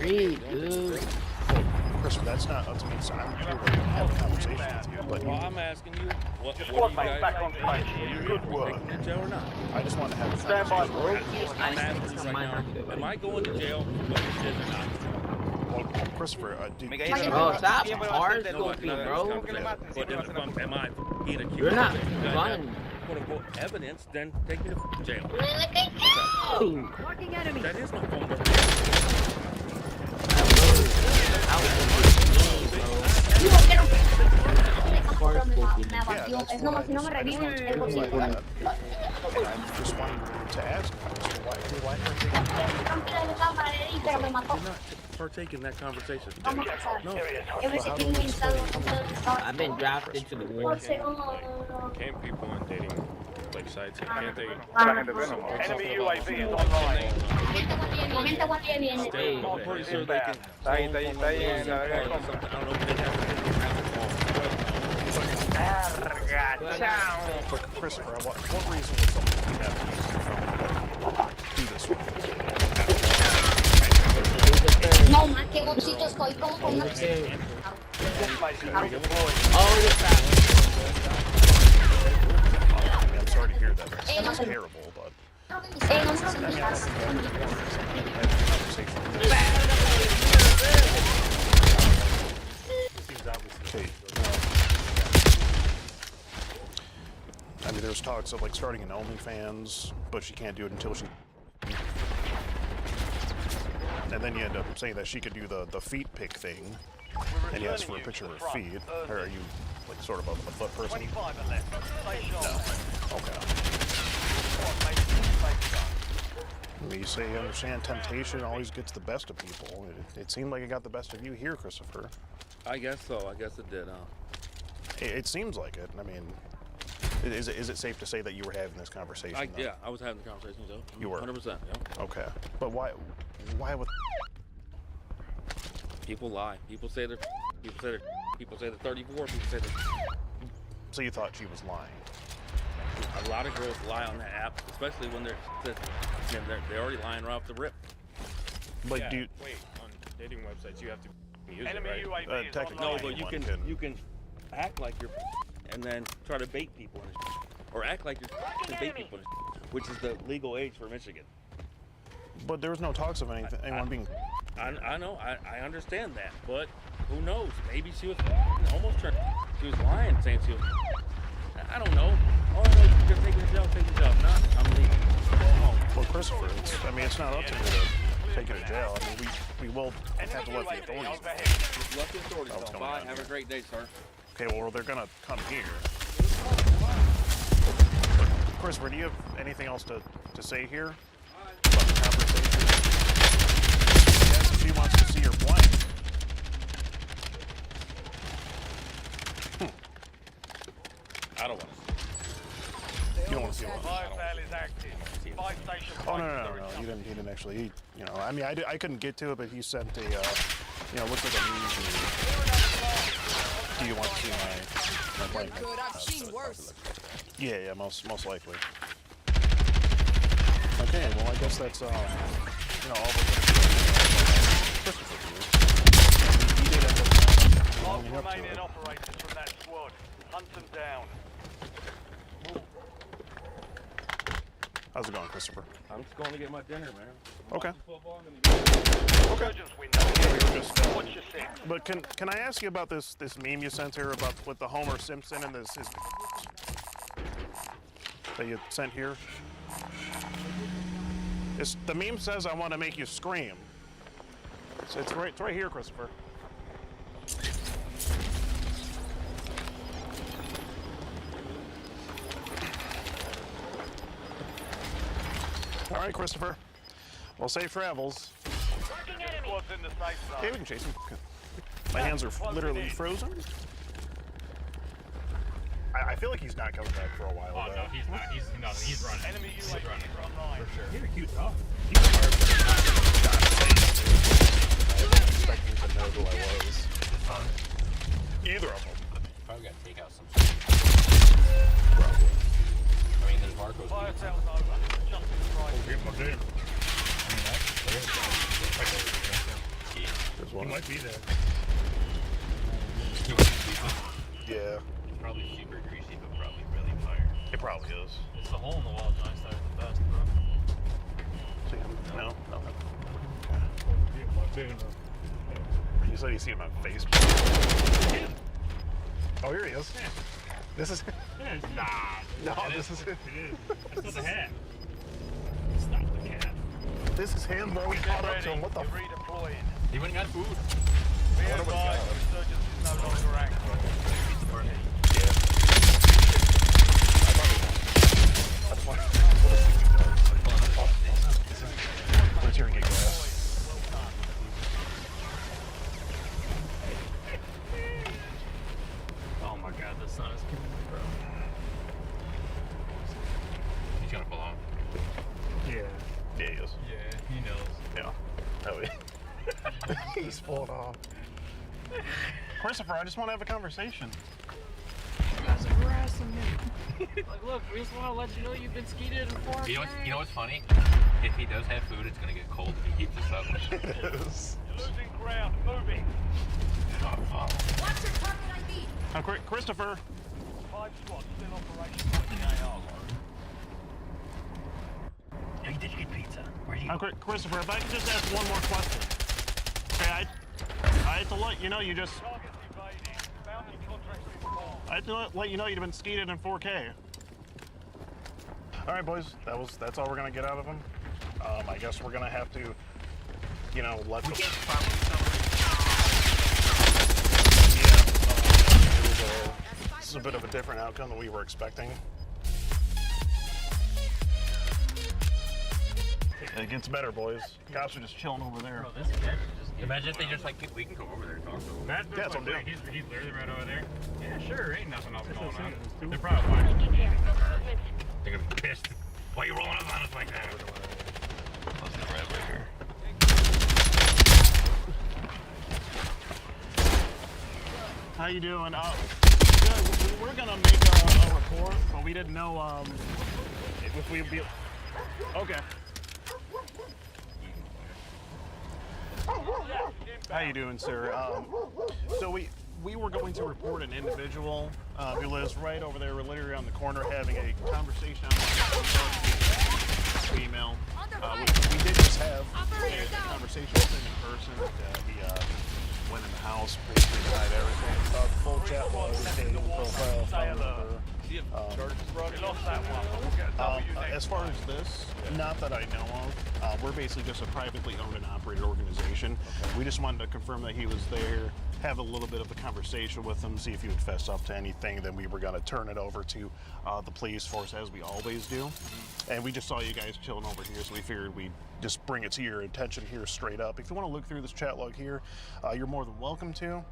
Read, dude. Christopher, that's not up to me, so I'm here to have a conversation with you. But well, I'm asking you, what do you guys back on stage. Good work. In jail or not? I just want to have a Stand by, bro. conversation. I'm asking you right now, am I going to jail for this shit or not? Well, Christopher, Bro, stop hard scoping, bro. But then am I being accused You're not of running. quote unquote evidence, then take me to jail. Working enemy. That is my phone number. I just wanted to ask why Pero me mató. Do not partake in that conversation. Vamos a pasar. No. Ese tiene inventado. I've been drafted to the war. Can't people on dating like sites can't they? Enemy UAV is online. Momento cuando ya viene. I'm pretty sure they can. Está ahí. I don't know if they have But Christopher, what reason would someone have to do this one? No, más que bochito estoy como con una... I'm sorry to hear that. That's terrible, but I mean, there's talks of like starting an OnlyFans, but she can't do it until she. And then you end up saying that she could do the feet pic thing, and you ask for a picture of her feet. Or are you like sort of a foot person? 25 and left. Stay sharp. I mean, you say you understand temptation always gets the best of people. It seemed like it got the best of you here, Christopher. I guess so. I guess it did, huh? It seems like it. I mean, is it safe to say that you were having this conversation? Yeah, I was having the conversation, though. You were? 100%, yeah. Okay. But why would... People lie. People say they're 34. People say they're... So you thought she was lying? A lot of girls lie on the app, especially when they're already lying right off the rip. But yeah, do you... wait, on dating websites you have to use Enemy it, right? UAV is technically, online. No, but you can act like you're and then try to bait people in it. Or act like you're to bait people in it, which is the legal age for Michigan. But there was no talks of anyone being... I know, I understand that, but who knows? Maybe she was almost trying. She was lying, saying she was... I don't know. All I know is you're taking the job, not I'm leaving. Well, Christopher, it's not up to me to take you to jail. I mean, we will have to let the authorities... Let the authorities know. Bye, have a great day, sir. Okay, well, they're gonna come here. Christopher, do you have anything else to say here about the conversation? Yes, if she wants to see your blank. I don't want to see it. You don't want to see what? File is active. 5 station. Oh no! He didn't actually. I mean, I couldn't get to it, but he sent a, looks like a news. Do you want to see my blank? Good, I've seen worse. Yeah, most likely. Okay, well, I guess that's all we're gonna do. Christopher here. He did end up Last up to remaining it. operators from that squad. Hunt them down. How's it going, Christopher? I'm just going to get my dinner, man. Okay. Surgeon's window. Watch your six. But can I ask you about this meme you sent here about with the Homer Simpson and his that you sent here? The meme says I want to make you scream. It's right here, Christopher. All right, Christopher. Well, safe travels. Squad's in the safe zone. Hey, we can chase him. My hands are literally frozen. I feel like he's not coming back for a while. Oh, no, he's not. He's running. Enemy UAV online. For sure. He's a cute dog. I wasn't expecting to know who I was. Either of them. Probably got to take out some. Probably. I mean, there's Marco's. Fire sales over. Jump to the right. Get my dinner. There's one. He might be there. Yeah. It's probably super greasy, but probably really fire. It probably is. It's the hole in the wall joints that are the best, bro. See him? No. Get my dinner. You said you see him on Facebook. Oh, here he is. This is. Nah. No, this is. It is. That's not the hat. It's not the cat. This is him, bro. We caught up to him. What the? Redeploying. He went and got food. Be advised, resurgence is no longer active. Yeah. I thought Yeah, he is. Yeah, he knows. Yeah. Oh, yeah. He's falling off. Christopher, I just want to have a conversation. You guys are harassing me. Like, look, we just want to let you know you've been skeeted in 4K. You know what's funny? If he does have food, it's gonna get cold if he keeps this up. It is. You're losing ground. Moving. Watch your target ID. Christopher. 5 squads still operational in the AR. Hey, did you get pizza? Where you? Christopher, if I could just ask one more question. Okay, I had to let you know you just. Targets evading. Bounty contracts involved. I had to let you know you'd been skeeted in 4K. All right, boys. That's all we're gonna get out of him. I guess we're gonna have to, you know, let. We can't properly celebrate. This is a bit of a different outcome than we were expecting. It gets better, boys. Cops are just chilling over there. Bro, this kid just... Imagine if they just like, we can go over there and talk to him. That's Yeah, that's what I'm doing. He's literally right over there. Yeah, sure. Ain't nothing else going on. They're probably watching TV. They're gonna be pissed. Why are you rolling up on us like that? Let's get right over here. How you doing? Good. We were gonna make a report, but we didn't know if we'd be. Okay. How you doing, sir? So we were going to report an individual who lives right over there, literally around the corner, having a conversation on email. We did just have a conversation with him in person. He went in the house, basically denied everything. The full chat was name, profile, phone number. As far as this, not that I know of. We're basically just a privately owned and operated organization. We just wanted to confirm that he was there, have a little bit of a conversation with him, see if he would fess up to anything. Then we were going to turn it over to the police force, as we always do. And we just saw you guys chilling over here, so we figured we'd just bring it to your attention here straight up. If you want to look through this chat log here, you're more than welcome to.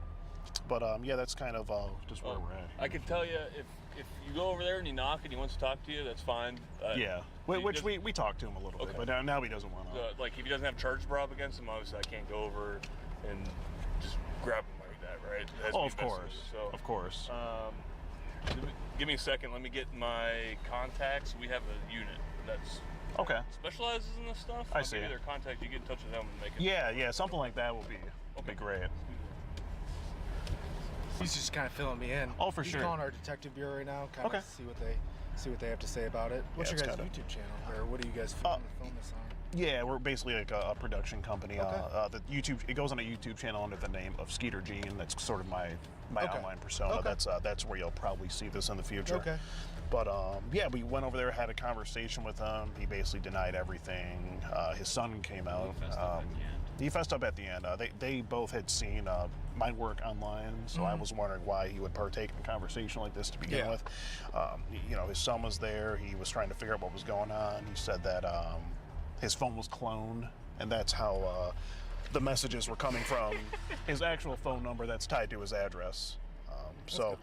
But yeah, that's kind of just where we're at. I can tell you, if you go over there and you knock and he wants to talk to you, that's fine. Yeah, which we talked to him a little bit, but now he doesn't want to. Like, if he doesn't have charges brought up against him, obviously I can't go over and just grab him like that, right? It has to be of course. So, of course. Give me a second. Let me get my contacts. We have a unit that's specializes in this stuff. I see. Give you their contact. You get in touch with them and make it. Yeah, something like that will be great. He's just kind of filling me in. Oh, for He's sure. calling our detective bureau right now, kind of see what they have to say about it. What's your guys' YouTube channel, or what do you guys film this on? Yeah, we're basically like a production company. The YouTube, it goes on a YouTube channel under the name of Skeeter Gene. That's sort of my online persona. That's where you'll probably see this in the future. Okay. But yeah, we went over there, had a conversation with him. He basically denied everything. His son came out. He fessed up at the end. They both had seen my work online, so I was wondering why he would partake in a conversation like this to begin with. You know, his son was there. He was trying to figure out what was going on. He said that his phone was cloned, and that's how the messages were coming from his actual phone number that's tied to his address. So,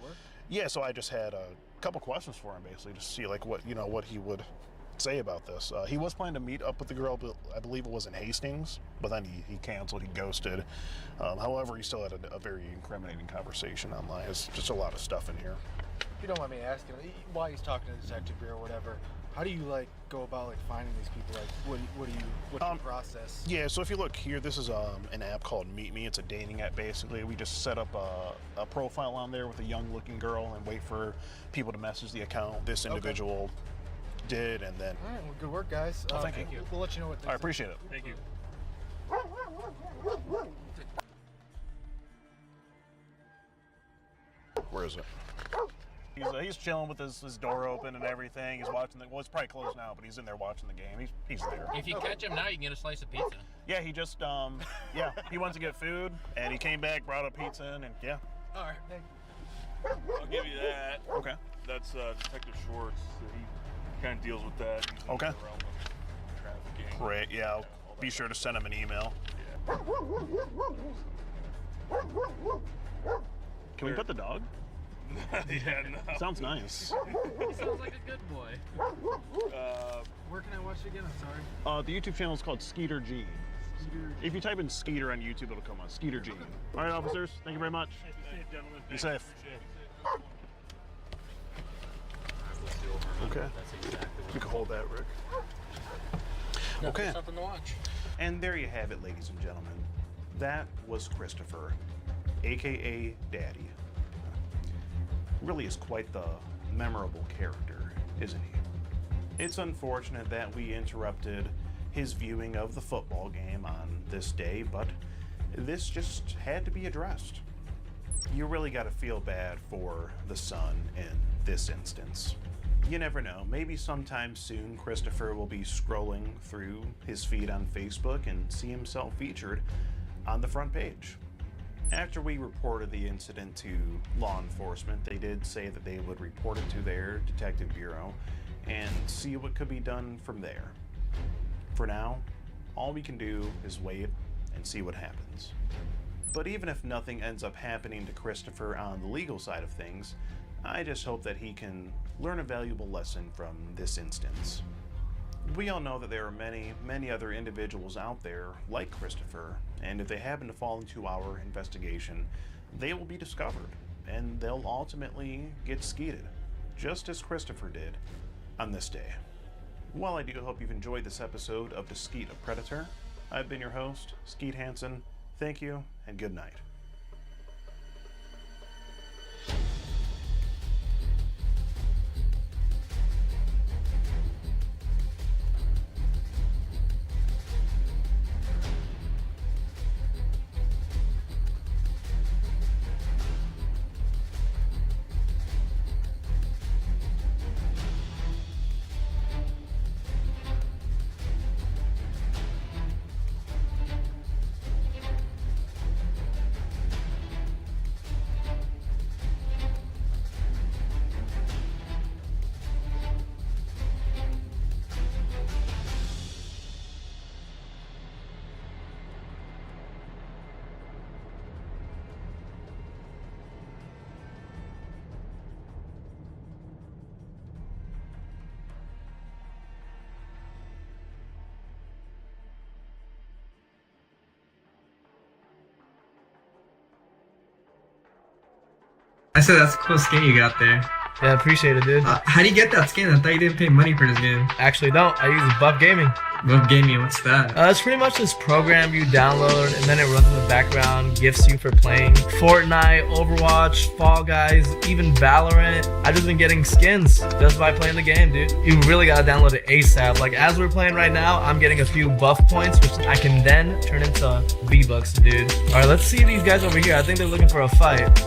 yeah, so I just had a couple questions for him, basically, to see like what he would say about this. He was planning to meet up with the girl, but I believe it was in Hastings, but then he canceled, he ghosted. However, he still had a very incriminating conversation online. There's just a lot of stuff in here. If you don't mind me asking, while he's talking to the detective bureau or whatever, how do you like go about like finding these people? Like, what's your process? Yeah, so if you look here, this is an app called Meet Me. It's a dating app, basically. We just set up a profile on there with a young-looking girl and wait for people to message the account. This individual did, and then. All right, well, good work, guys. Thank you. We'll let you know what. I appreciate it. Thank you. Where is it? He's chilling with his door open and everything. He's watching well, it's probably closed now, but he's in there watching the game. He's there. If you catch him now, you can get a slice of pizza. Yeah, he just he went to get food, and he came back, brought a pizza in, and yeah. All right, thank you. I'll give you that. Okay. That's Detective Schwartz. He kind of deals with that. He's in the realm of trafficking. Great. Yeah, I'll be sure to send him an email. Can we put the dog? Yeah, no. Sounds nice. He sounds like a good boy. Where can I watch it again? again? I'm sorry. The YouTube channel is called Skeeter G. If you type in Skeeter on YouTube, it'll come on. Skeeter G. All right, officers. Thank you very much. Be safe, gentlemen. Be safe. Okay. You can hold that, Rick. Okay. Something to watch. And there you have it, ladies and gentlemen. That was Christopher, aka Daddy. Really is quite the memorable character, isn't he? It's unfortunate that we interrupted his viewing of the football game on this day, but this just had to be addressed. You really got to feel bad for the son in this instance. You never know, maybe sometime soon Christopher will be scrolling through his feed on Facebook and see himself featured on the front page. After we reported the incident to law enforcement, they did say that they would report it to their detective bureau and see what could be done from there. For now, all we can do is wait and see what happens. But even if nothing ends up happening to Christopher on the legal side of things, I just hope that he can learn a valuable lesson from this instance. We all know that there are many, many other individuals out there like Christopher, and if they happen to fall into our investigation, they will be discovered, and they'll ultimately get skeeted, just as Christopher did on this day. Well, I do hope you've enjoyed this episode of The Skeet of Predator. I've been your host, Skeet Hansen. Thank you, and good night. I said that's a cool skin you got there. Yeah, appreciate it, dude. How do you get that skin? I thought you didn't pay money for this game. Actually, don't. I use Buff Gaming. Buff Gaming, what's that? It's pretty much this program you download, and then it runs in the background, gifts you for playing Fortnite, Overwatch, Fall Guys, even Valorant. I've just been getting skins just by playing the game, dude. You really gotta download it ASAP. Like, as we're playing right now, I'm getting a few buff points, which I can then turn into V-Bucks, dude. Alright, let's see these guys over here. I think they're looking for a fight.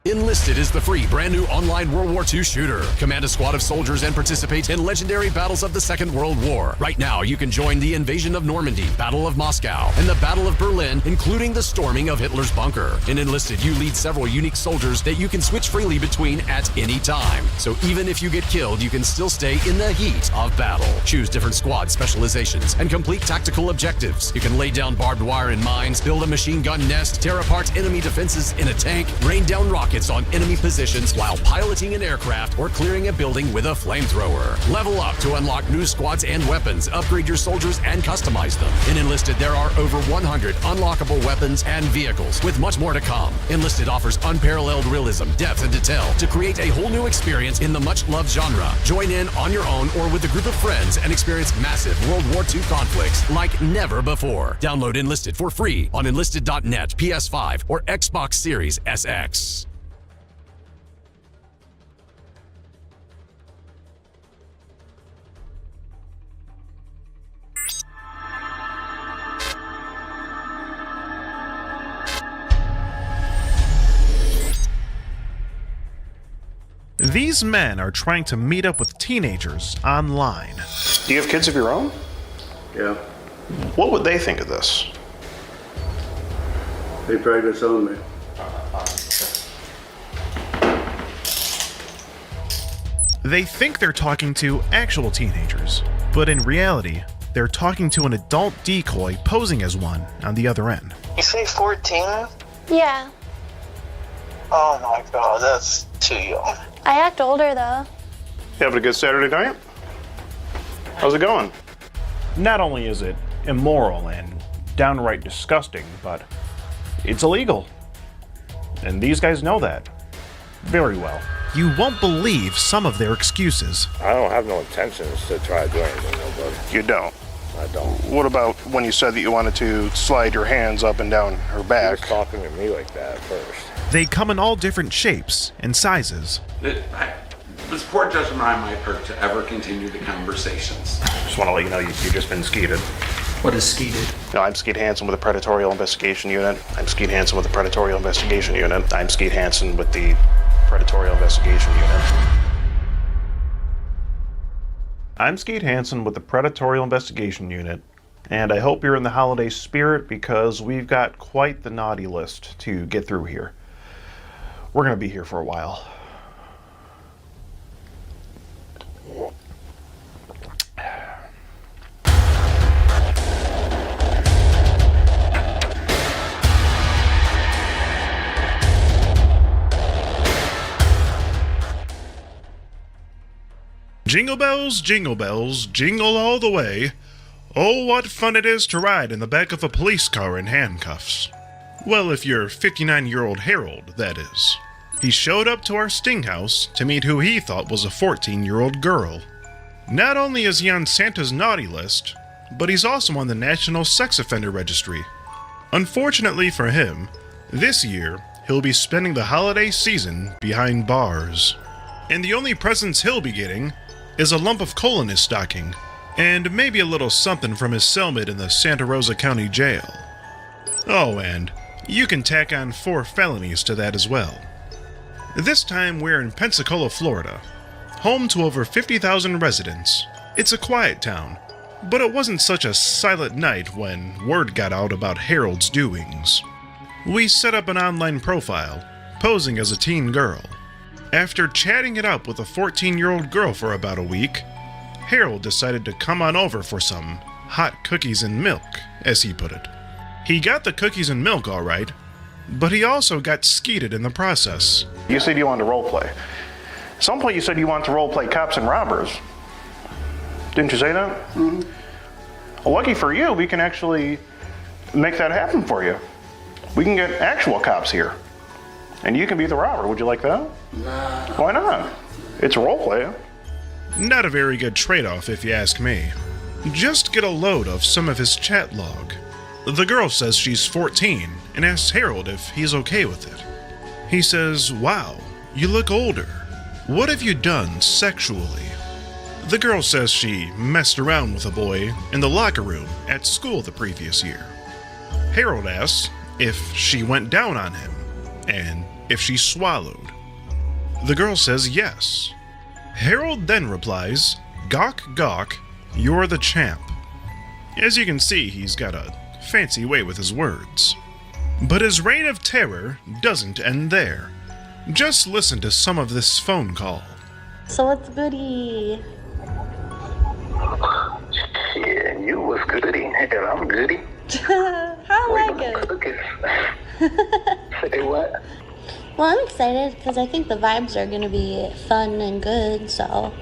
Enlisted is the free, brand new online World War II shooter. Command a squad of soldiers and participate in legendary battles of the Second World War. Right now, you can join the invasion of Normandy, Battle of Moscow, and the Battle of Berlin, including the storming of Hitler's bunker. In Enlisted, you lead several unique soldiers that you can switch freely between at any time. So even if you get killed, you can still stay in the heat of battle. Choose different squad specializations and complete tactical objectives. You can lay down barbed wire in mines, build a machine gun nest, tear apart enemy defenses in a tank, rain down rockets on enemy positions while piloting an aircraft or clearing a building with a flamethrower. Level up to unlock new squads and weapons, upgrade your soldiers, and customize them. In Enlisted, there are over 100 unlockable weapons and vehicles, with much more to come. Enlisted offers unparalleled realism, depth, and detail to create a whole new experience in the much-loved genre. Join in on your own or with a group of friends and experience massive World War II conflicts like never before. Download Enlisted for free on enlisted.net, PS5, or Xbox Series SX. These men are trying to meet up with teenagers online. Do you have kids of your own? Yeah. What would they think of this? They probably disown me. They think they're talking to actual teenagers, but in reality, they're talking to an adult decoy posing as one on the other end. You say 14? Yeah. Oh my god, that's too young. I act older though. You having a good Saturday night? How's it going? Not only is it immoral and downright disgusting, but it's illegal. And these guys know that very well. You won't believe some of their excuses. I don't have no intentions to try to do anything, nobody. You don't? I don't. What about when you said that you wanted to slide your hands up and down her back? He was talking to me like that at first. They come in all different shapes and sizes. This poor judgment on my part to ever continue the conversations. Just want to let you know you've just been skeeted. What is skeeted? No, I'm Skeet Hansen with the Predatorial Investigation Unit. I'm Skeet Hansen with the Predatorial Investigation Unit. I'm Skeet Hansen with the Predatorial Investigation Unit. I'm Skeet Hansen with the Predatorial Investigation Unit, and I hope you're in the holiday spirit because we've got quite the naughty list to get through here. We're going to be here for a while. Jingle bells, jingle all the way. Oh, what fun it is to ride in the back of a police car in handcuffs. Well, if you're 59-year-old Harold, that is. He showed up to our sting house to meet who he thought was a 14-year-old girl. Not only is he on Santa's naughty list, but he's also on the National Sex Offender Registry. Unfortunately for him, this year he'll be spending the holiday season behind bars. And the only presents he'll be getting is a lump of coal in his stocking, and maybe a little something from his cellmate in the Santa Rosa County Jail. Oh, and you can tack on 4 felonies to that as well. This time we're in Pensacola, Florida, home to over 50,000 residents. It's a quiet town, but it wasn't such a silent night when word got out about Harold's doings. We set up an online profile, posing as a teen girl. After chatting it up with a 14-year-old girl for about a week, Harold decided to come on over for some hot cookies and milk, as he put it. He got the cookies and milk all right, but he also got skeeted in the process. You said you wanted to roleplay. At some point you said you wanted to roleplay cops and robbers. Didn't you say that? Mm-hmm. Well, lucky for you, we can actually make that happen for you. We can get actual cops here. And you can be the robber. Would you like that? Nah. Why not? It's a roleplay. Not a very good trade-off if you ask me. Just get a load of some of his chat log. The girl says she's 14 and asks Harold if he's okay with it. He says, "Wow, you look older. What have you done sexually?" The girl says she messed around with a boy in the locker room at school the previous year. Harold asks if she went down on him and if she swallowed. The girl says yes. Harold then replies, "Gawk, gawk, you're the champ." As you can see, he's got a fancy way with his words. But his reign of terror doesn't end there. Just listen to some of this phone call. So what's goody? Yeah, you was goody, and I'm goody. How am I good? Say what? Well, I'm excited because I think the vibes are going to be fun and good, so.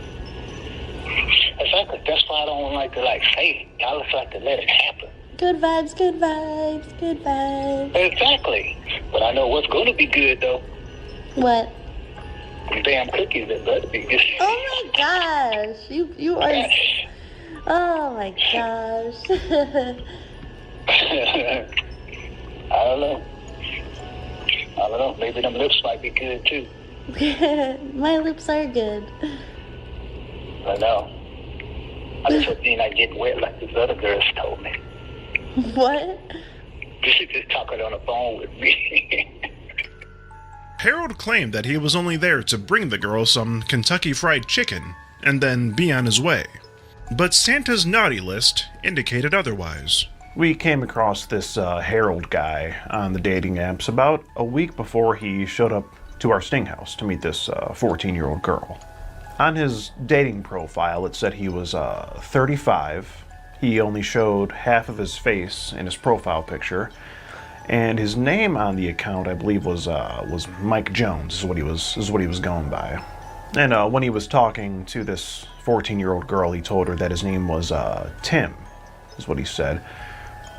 Exactly. That's why I don't like to say it. I just like to let it happen. Good vibes, good vibes, good vibes. Exactly. But I know what's going to be good, though. What? Them damn cookies that better be good. Oh my gosh. You are... Oh my gosh. I don't know. Maybe them lips might be good, too. My lips are good. I know. I just hope you're not getting wet like these other girls told me. What? You should just talk on the phone with me. Harold claimed that he was only there to bring the girl some Kentucky Fried Chicken and then be on his way. But Santa's naughty list indicated otherwise. We came across this Harold guy on the dating apps about a week before he showed up to our sting house to meet this 14-year-old girl. On his dating profile, it said he was 35, He only showed half of his face in his profile picture, and his name on the account, I believe, was Mike Jones. Is what he was going by. And when he was talking to this 14-year-old girl, he told her that his name was Tim, is what he said.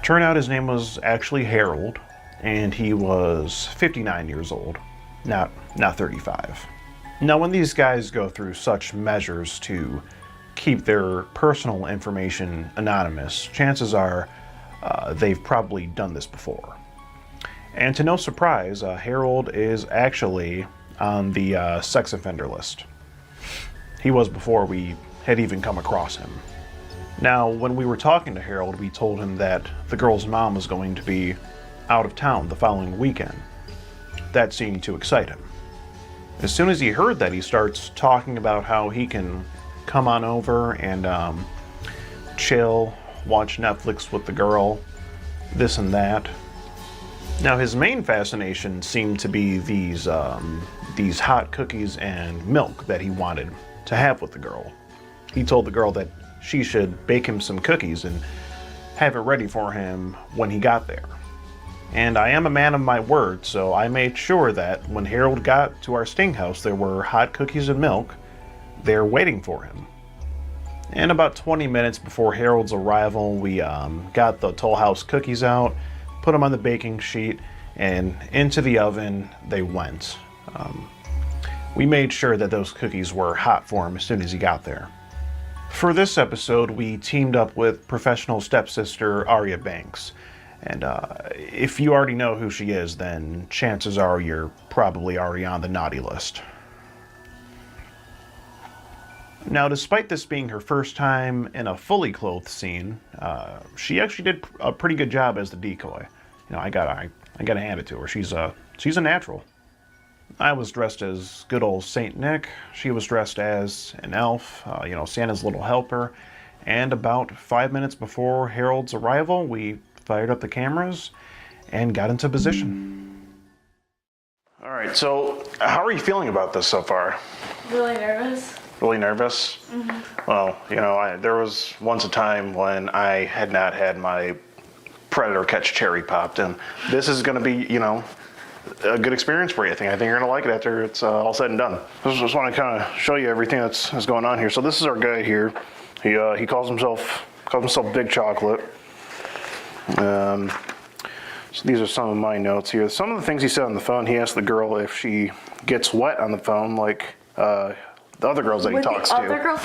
Turned out his name was actually Harold, and he was 59 years old, not 35. Now, when these guys go through such measures to keep their personal information anonymous, chances are they've probably done this before. And to no surprise, Harold is actually on the sex offender list. He was before we had even come across him. Now, when we were talking to Harold, we told him that the girl's mom was going to be out of town the following weekend. That seemed to excite him. As soon as he heard that, he starts talking about how he can come on over and chill, watch Netflix with the girl, this and that. Now, his main fascination seemed to be these hot cookies and milk that he wanted to have with the girl. He told the girl that she should bake him some cookies and have it ready for him when he got there. And I am a man of my word, so I made sure that when Harold got to our sting house, there were hot cookies and milk there waiting for him. And about 20 minutes before Harold's arrival, we got the Toll House cookies out, put them on the baking sheet, and into the oven they went. We made sure that those cookies were hot for him as soon as he got there. For this episode, we teamed up with professional stepsister Aria Banks. And if you already know who she is, then chances are you're probably already on the naughty list. Now, despite this being her first time in a fully clothed scene, she actually did a pretty good job as the decoy. You know, I gotta hand it to her. She's a natural. I was dressed as good old Saint Nick. She was dressed as an elf, Santa's little helper. And about 5 minutes before Harold's arrival, we fired up the cameras and got into position. All right, so how are you feeling about this so far? Really nervous. Really nervous? Mm-hmm. Well, there was once a time when I had not had my Predator catch cherry popped, and this is going to be, a good experience for you. I think you're going to like it after it's all said and done. I just want to kind of show you everything that's going on here. So this is our guy here. He calls himself Big Chocolate. So these are some of my notes here. Some of the things he said on the phone, he asked the girl if she gets wet on the phone, like the other girls that he talks to. Other girls?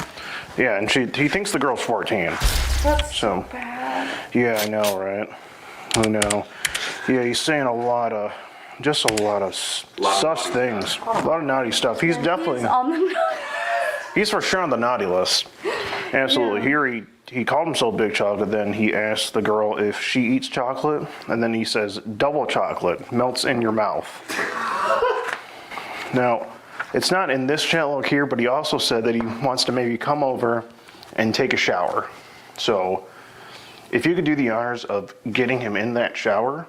Yeah, and he thinks the girl's 14. That's so bad. Yeah, I know, right? I know. Yeah, he's saying a lot of sus things, a lot of naughty stuff. He's definitely He's on the he's for sure on the naughty list. Absolutely. Yeah. Here he called himself Big Chocolate. Then he asked the girl if she eats chocolate, and then he says double chocolate melts in your mouth. Now, it's not in this chat log here, but he also said that he wants to maybe come over and take a shower. So, if you could do the honors of getting him in that shower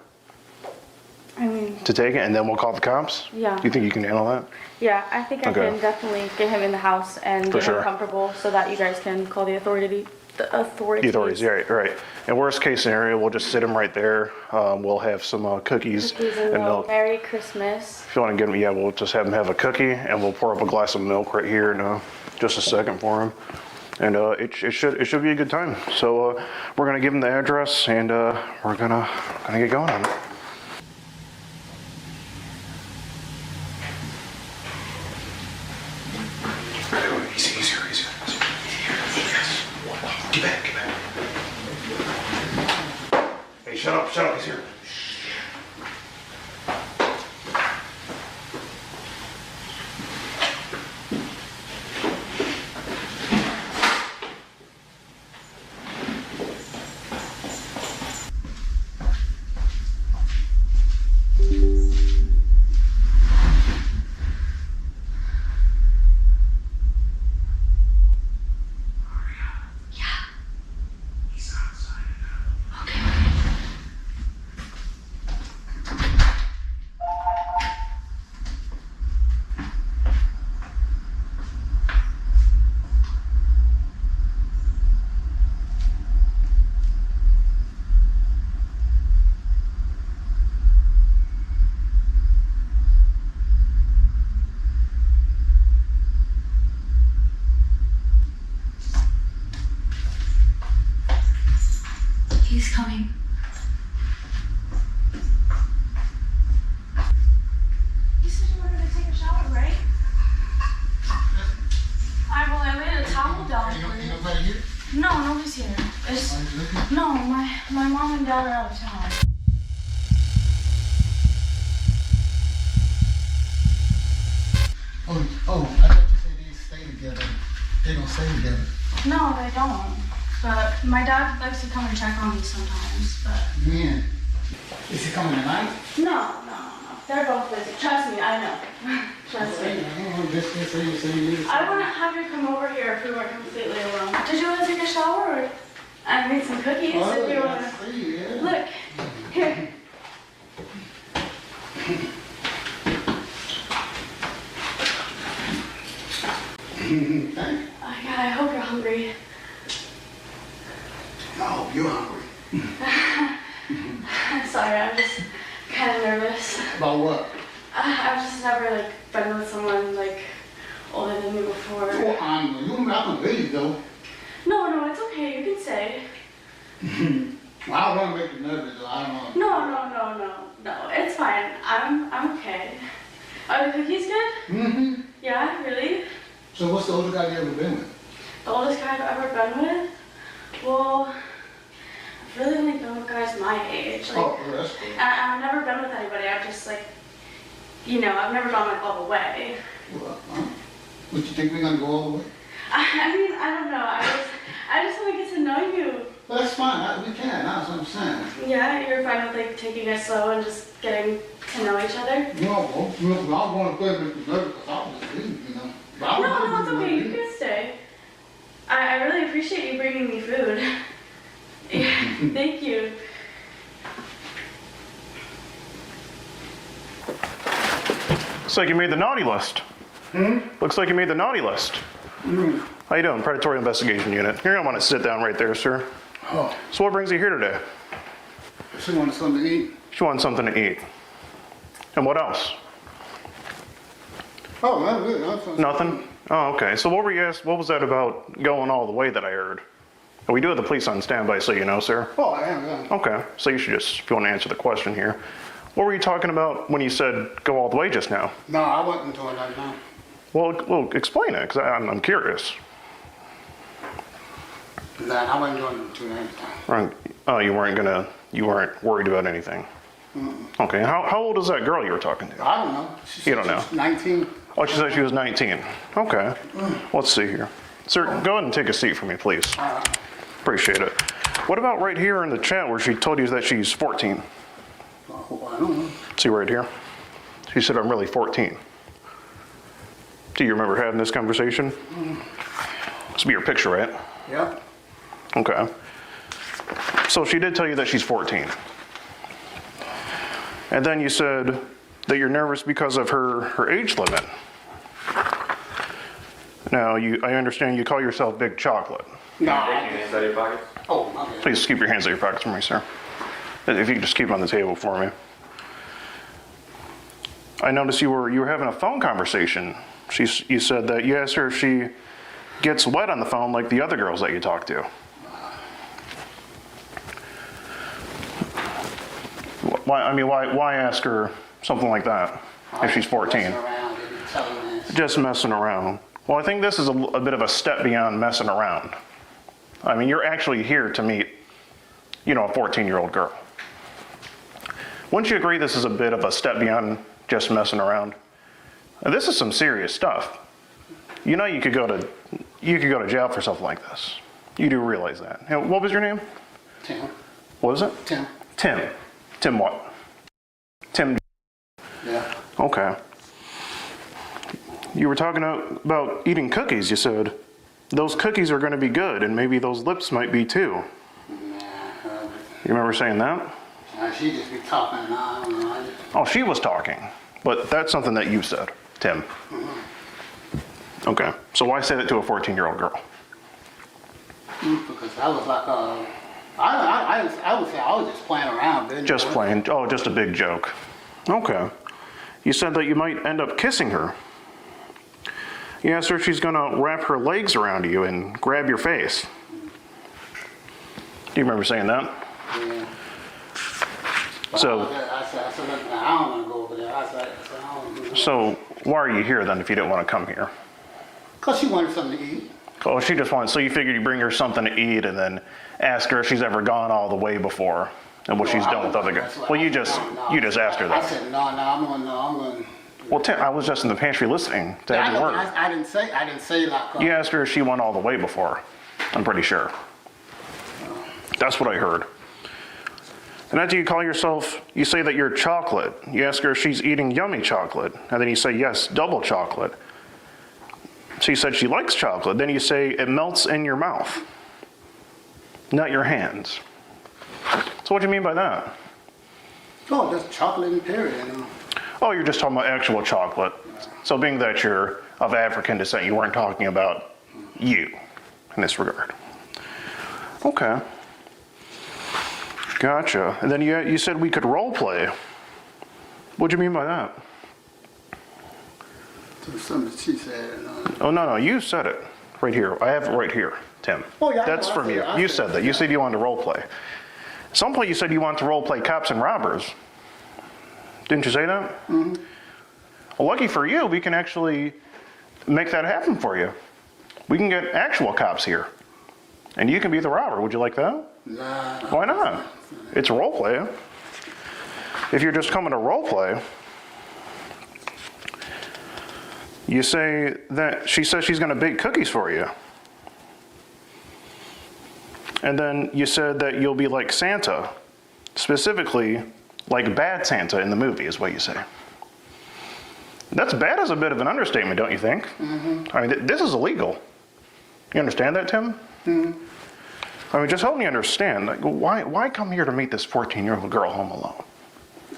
to take it, and then we'll call the cops. Yeah. Do you think you can handle that? Yeah, I think I can definitely get him in the house and get him comfortable so that you guys can call the authorities. The authorities, yeah, right. In worst case scenario, we'll just sit him right there. We'll have some cookies and milk. Merry Christmas. If you want to get him, we'll just have him have a cookie, and we'll pour up a glass of milk right here in just a second for him. And it should be a good time. So we're gonna give him the address, and we're gonna get going on it. Easy. Get back. Hey, shut up, he's here. say you did. No, they don't. But my dad likes to come and check on me sometimes, but... Man. Is he coming tonight? No. They're both busy. Trust me, I know. Trust me. I wouldn't have you come over here if we weren't completely alone. Did you want to take a shower? Or I made some cookies if you want to... Look. Here. Oh, God, I hope you're hungry. I hope you're hungry. I'm sorry, I'm just kind of nervous. About what? I've just never, been with someone, older than me before. Well, I'm not gonna leave, though. No, it's okay. You can stay. Well, I don't want to make you nervous, though. I don't know. No, it's fine. I'm okay. Are the cookies good? Mm-hmm. Yeah, really? So what's the oldest guy you ever been with? The oldest guy I've ever been with? Well, I've really only been with guys my age. That's cool. I've never been with anybody. I've just, I've never gone, all the way. Well, would you think we're gonna go all the way? I mean, I don't know. I just want to get to know you. Well, that's fine. We can. That's what I'm saying. Yeah, you're fine with, taking it slow and just getting to know each other? No, I want to play with you because I was leaving, you know. No, it's okay. You can stay. I really appreciate you bringing me food. Thank you. Looks like you made the naughty list. Looks like you made the naughty list. How you doing? Predatory Investigation Unit. You're gonna want to sit down right there, sir. Oh. So what brings you here today? She wanted something to eat. She wanted something to eat. And what else? Oh, not really. Nothing? Oh, okay. So what was that about going all the way that I heard? We do have the police on standby, so you know, sir. Oh, I am, yeah. Okay. So you should just, if you want to answer the question here. What were you talking about when you said go all the way just now? No, I wasn't doing that, no. Well, explain it, because I'm curious. Nah, I wasn't doing anything. Right. Oh, you weren't worried about anything. Okay. How old is that girl you were talking to? I don't know. You don't know? She's 19. Oh, she said she was 19. Okay. Let's see here. Sir, go ahead and take a seat for me, please. Appreciate it. What about right here in the chat where she told you that she's 14? Oh, I don't know. See right here? She said, I'm really 14. Do you remember having this conversation? This will be your picture, right? Yeah. Okay. So she did tell you that she's 14. And then you said that you're nervous because of her age limit. Now, I understand you call yourself Big Chocolate. No. Hands out of your pockets? Oh, my bad. Please keep your hands out of your pockets for me, sir. If you could just keep them on the table for me. I noticed you were having a phone conversation. You said that you asked her if she gets wet on the phone like the other girls that you talk to. Why ask her something like that if she's 14? Just messing around. Well, I think this is a bit of a step beyond messing around. I mean, you're actually here to meet, a 14-year-old girl. Wouldn't you agree this is a bit of a step beyond just messing around? Now, this is some serious stuff. You could go to jail for something like this. You do realize that. What was your name? Tim. What was it? Tim. Tim. Tim what? Tim. Yeah. Okay. You were talking about eating cookies. You said those cookies are going to be good, and maybe those lips might be too. You remember saying that? She just be talking, and I don't know. Oh, she was talking, but that's something that you said, Tim. Okay. So why say that to a 14-year-old girl? Because I was like, I would say I was just playing around. Didn't Just playing. Oh, just a big joke. Okay. You said that you might end up kissing her. You asked her if she's going to wrap her legs around you and grab your face. Do you remember saying that? Yeah. So, I said, I don't want to go over there. I said, I don't want to. So why are you here then if you didn't want to come here? Because she wanted something to eat. Oh, she just wanted, so you figured you'd bring her something to eat and then ask her if she's ever gone all the way before and what she's done with other guys. Well, you just asked her that. I said, no, I'm going Well, Tim, I was just in the pantry listening to every word. I didn't say like. You asked her if she went all the way before. I'm pretty sure. That's what I heard. And after you call yourself, you say that you're chocolate. You ask her if she's eating yummy chocolate. And then you say, yes, double chocolate. She said she likes chocolate. Then you say it melts in your mouth, not your hands. So what do you mean by that? Oh, just chocolate and period, you know. Oh, you're just talking about actual chocolate. So being that you're of African descent, you weren't talking about you in this regard. Okay. Gotcha. And then you said we could role play. What do you mean by that? Something she said. Oh, no, you said it. Right here. I have it right here, Tim. Oh, yeah. That's from you. You said that. You said you wanted to role play. At some point you said you wanted to role play cops and robbers. Didn't you say that? Mm-hmm. Well, lucky for you, we can actually make that happen for you. We can get actual cops here. And you can be the robber. Would you like that? Nah. Why not? It's a role play. If you're just coming to role play, you say that she says she's going to bake cookies for you. And then you said that you'll be like Santa, specifically like bad Santa in the movie is what you say. That's bad as a bit of an understatement, don't you think? Mm-hmm. I mean, this is illegal. You understand that, Tim? Mm-hmm. I mean, just help me understand. Like, why come here to meet this 14-year-old girl home alone?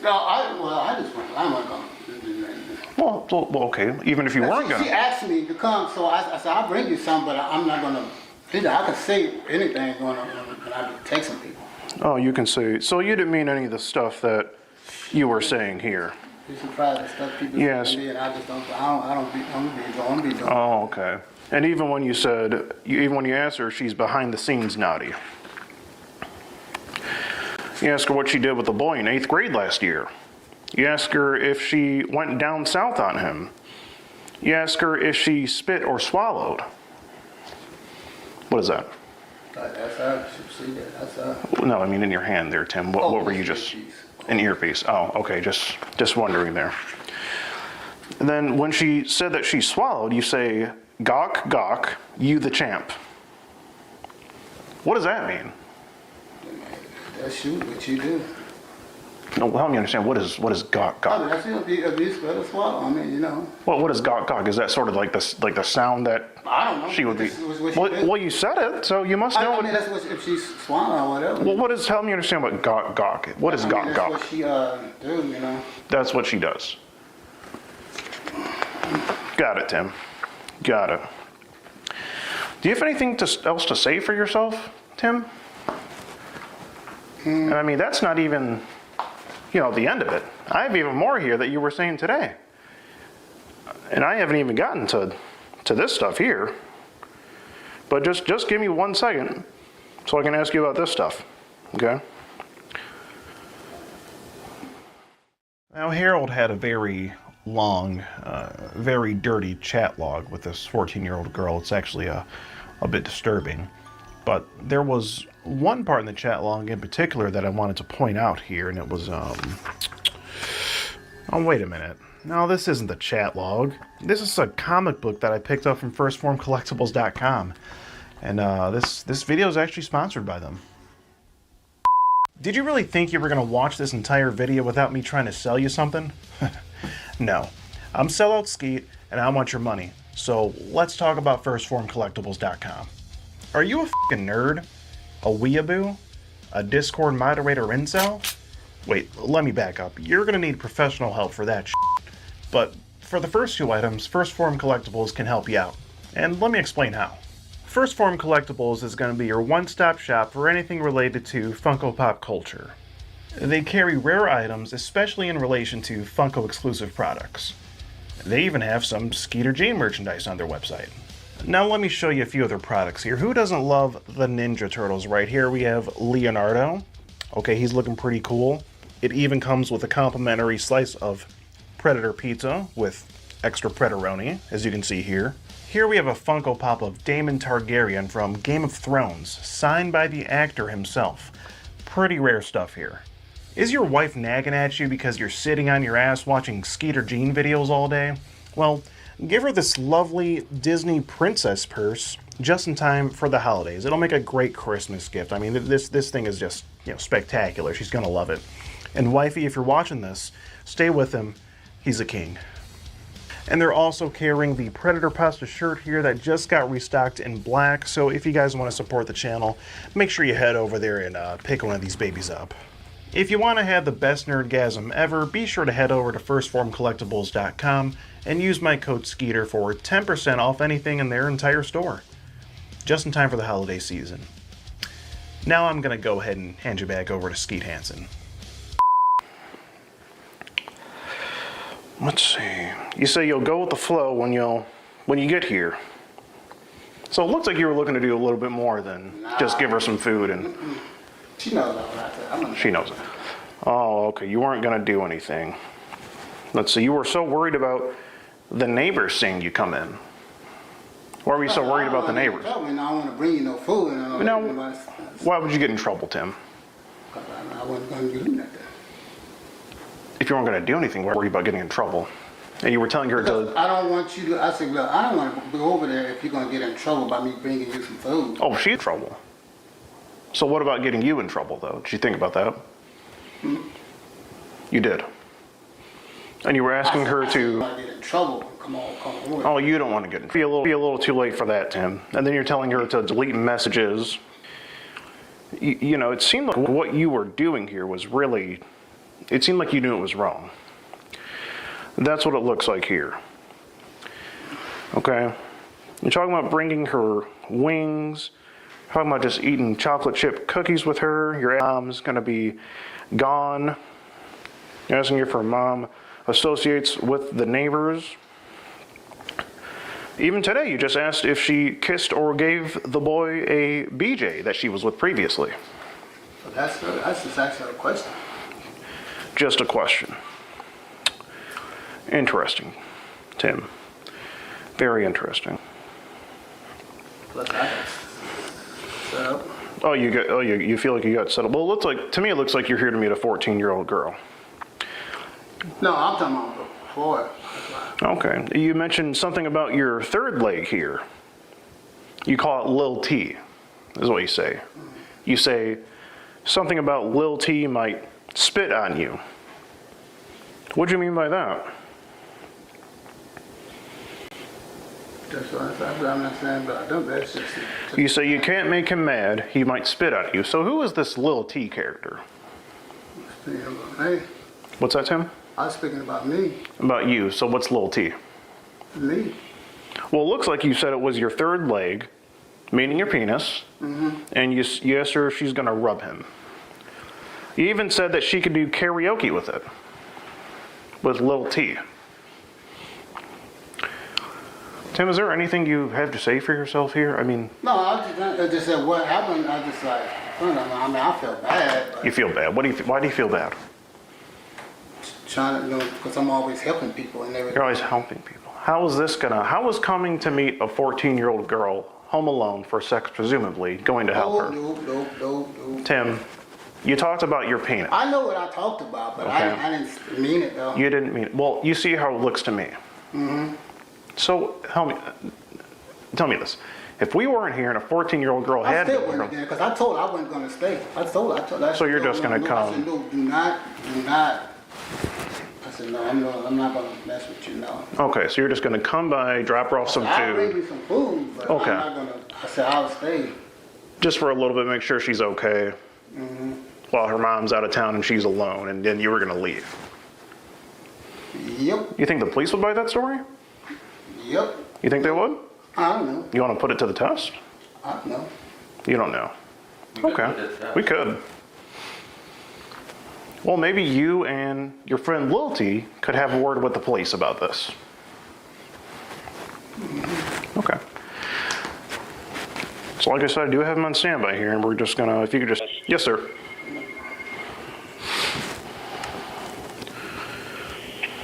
No, I just went. I'm not going to do anything. Well, okay. Even if you weren't going to. She asked me to come, so I said, I'll bring you some, but I'm not going to. I can say anything going on, but I'll be texting people. Oh, you can say. So you didn't mean any of the stuff that you were saying here? You should try the stuff people yes. say to me, and I just don't. I don't be doing. Oh, okay. And even when you said, even when you asked her, she's behind the scenes naughty. You ask her what she did with the boy in 8th grade last year. You ask her if she went down south on him. You ask her if she spit or swallowed. What is that? That's how she did. That's how. No, I mean in your hand there, Tim. What were you just? An earpiece. Oh, okay. Just wondering there. And then when she said that she swallowed, you say, "Gawk, gawk, you the champ." What does that mean? That's what you do. No, help me understand. What is gawk, gawk? I mean, that's abuse better swallow. I mean, you know. Well, what is gawk, gawk? Is that sort of like the sound that I don't know. She would be. Well, you said it, so you must know. I mean, that's what if she's swallowing or whatever. Well, what is? Help me understand what gawk, gawk. What is gawk, that's gawk? What she do, you know. That's what she does. Got it, Tim. Got it. Do you have anything else to say for yourself, Tim? And I mean, that's not even, the end of it. I have even more here that you were saying today. And I haven't even gotten to this stuff here. But just give me 1 second so I can ask you about this stuff, okay? Now, Harold had a very long, very dirty chat log with this 14-year-old girl. It's actually a bit disturbing. But there was one part in the chat log in particular that I wanted to point out here, and it was, oh, wait a minute. No, this isn't the chat log. This is a comic book that I picked up from firstformcollectibles.com. And this video is actually sponsored by them. Did you really think you were going to watch this entire video without me trying to sell you something? No. I'm Sellout Skeet, and I want your money. So let's talk about firstformcollectibles.com. Are you a f***ing nerd? A weeaboo? A Discord moderator incel? Wait, let me back up. You're gonna need professional help for that shit. But for the first two items, First Form Collectibles can help you out. And let me explain how. First Form Collectibles is gonna be your one-stop shop for anything related to Funko Pop culture. They carry rare items, especially in relation to Funko exclusive products. They even have some Skeeter Jean merchandise on their website. Now let me show you a few other products here. Who doesn't love the Ninja Turtles? Right here we have Leonardo. Okay, he's looking pretty cool. It even comes with a complimentary slice of Predator pizza with extra Predaroni, as you can see here. Here we have a Funko Pop of Daemon Targaryen from Game of Thrones, signed by the actor himself. Pretty rare stuff here. Is your wife nagging at you because you're sitting on your ass watching Skeeter Jean videos all day? Well, give her this lovely Disney princess purse just in time for the holidays. It'll make a great Christmas gift. I mean, this thing is just, spectacular. She's gonna love it. And wifey, if you're watching this, stay with him. He's a king. And they're also carrying the Predator Pasta shirt here that just got restocked in black. So if you guys want to support the channel, make sure you head over there and pick one of these babies up. If you want to have the best nerdgasm ever, be sure to head over to firstformcollectibles.com and use my code Skeeter for 10% off anything in their entire store. Just in time for the holiday season. Now I'm going to go ahead and hand you back over to Skeet Hansen. Let's see. You say you'll go with the flow when you get here. So it looks like you were looking to do a little bit more than just give her some food and... She knows all that. She knows it. Oh, okay. You weren't going to do anything. Let's see. You were so worried about the neighbors seeing you come in. Why were you so worried about the neighbors? I don't want to bring you no food. Why would you get in trouble, Tim? I wasn't going to do nothing. If you weren't going to do anything, why were you about getting in trouble? And you were telling her to... I don't want you to... I said, look, I don't want to go over there if you're going to get in trouble by me bringing you some food. Oh, she's in trouble. So what about getting you in trouble, though? Did you think about that? Hmm? You did. And you were asking her to... I get in trouble. Come on. Oh, you don't want to get in trouble. Be a little too late for that, Tim. And then you're telling her to delete messages. You know, it seemed like what you were doing here was really... It seemed like you knew it was wrong. That's what it looks like here. Okay? You're talking about bringing her wings... Talking about just eating chocolate chip cookies with her. Your mom's going to be gone. You're asking if her mom associates with the neighbors. Even today, you just asked if she kissed or gave the boy a BJ that she was with previously. So that's just actually a question. Just a question. Interesting, Tim. Very interesting. Oh, you feel like you got settled. Well, it looks like, to me, it looks like you're here to meet a 14-year-old girl. No, I'm talking about before. Okay. You mentioned something about your third leg here. You call it Lil T, is what you say. You say something about Lil T might spit on you. What do you mean by that? That's what I'm not saying, but I don't. That's just... You say you can't make him mad, he might spit at you. So who is this Lil T character? Speaking about me. What's that, Tim? I was speaking about me. About you. So what's Lil T? Me. Well, it looks like you said it was your third leg, meaning your penis, and you asked her if she's going to rub him. You even said that she could do karaoke with it, with Lil T. Tim, is there anything you have to say for yourself here? I mean... No, I just said what happened. I just like, I mean, I feel bad. You feel bad? Why do you feel bad? Trying to, because I'm always helping people and everything. You're always helping people. How is coming to meet a 14-year-old girl home alone for sex, presumably, going to help her? No. Tim, you talked about your penis. I know what I talked about, but okay. I didn't mean it, though. You didn't mean it. Well, you see how it looks to me. So, tell me this. If we weren't here and a 14-year-old girl had... I still wouldn't there, because I told her I wasn't going to stay. I told her. So you're just going to come... I said, no, do not. I said, no, I'm not going to mess with you, no. Okay, so you're just going to come by, drop her off some food. I'll bring you some food, but okay. I'm not going to... I said, I'll stay. Just for a little bit, make sure she's okay. While her mom's out of town and she's alone, and then you were going to leave. Yep. You think the police would buy that story? Yep. You think they would? I don't know. You want to put it to the test? I don't know. You don't know? Okay. We could. Well, maybe you and your friend Lil T could have a word with the police about this. Okay. So like I said, I do have him on standby here, and we're just gonna, if you could just... Yes, sir.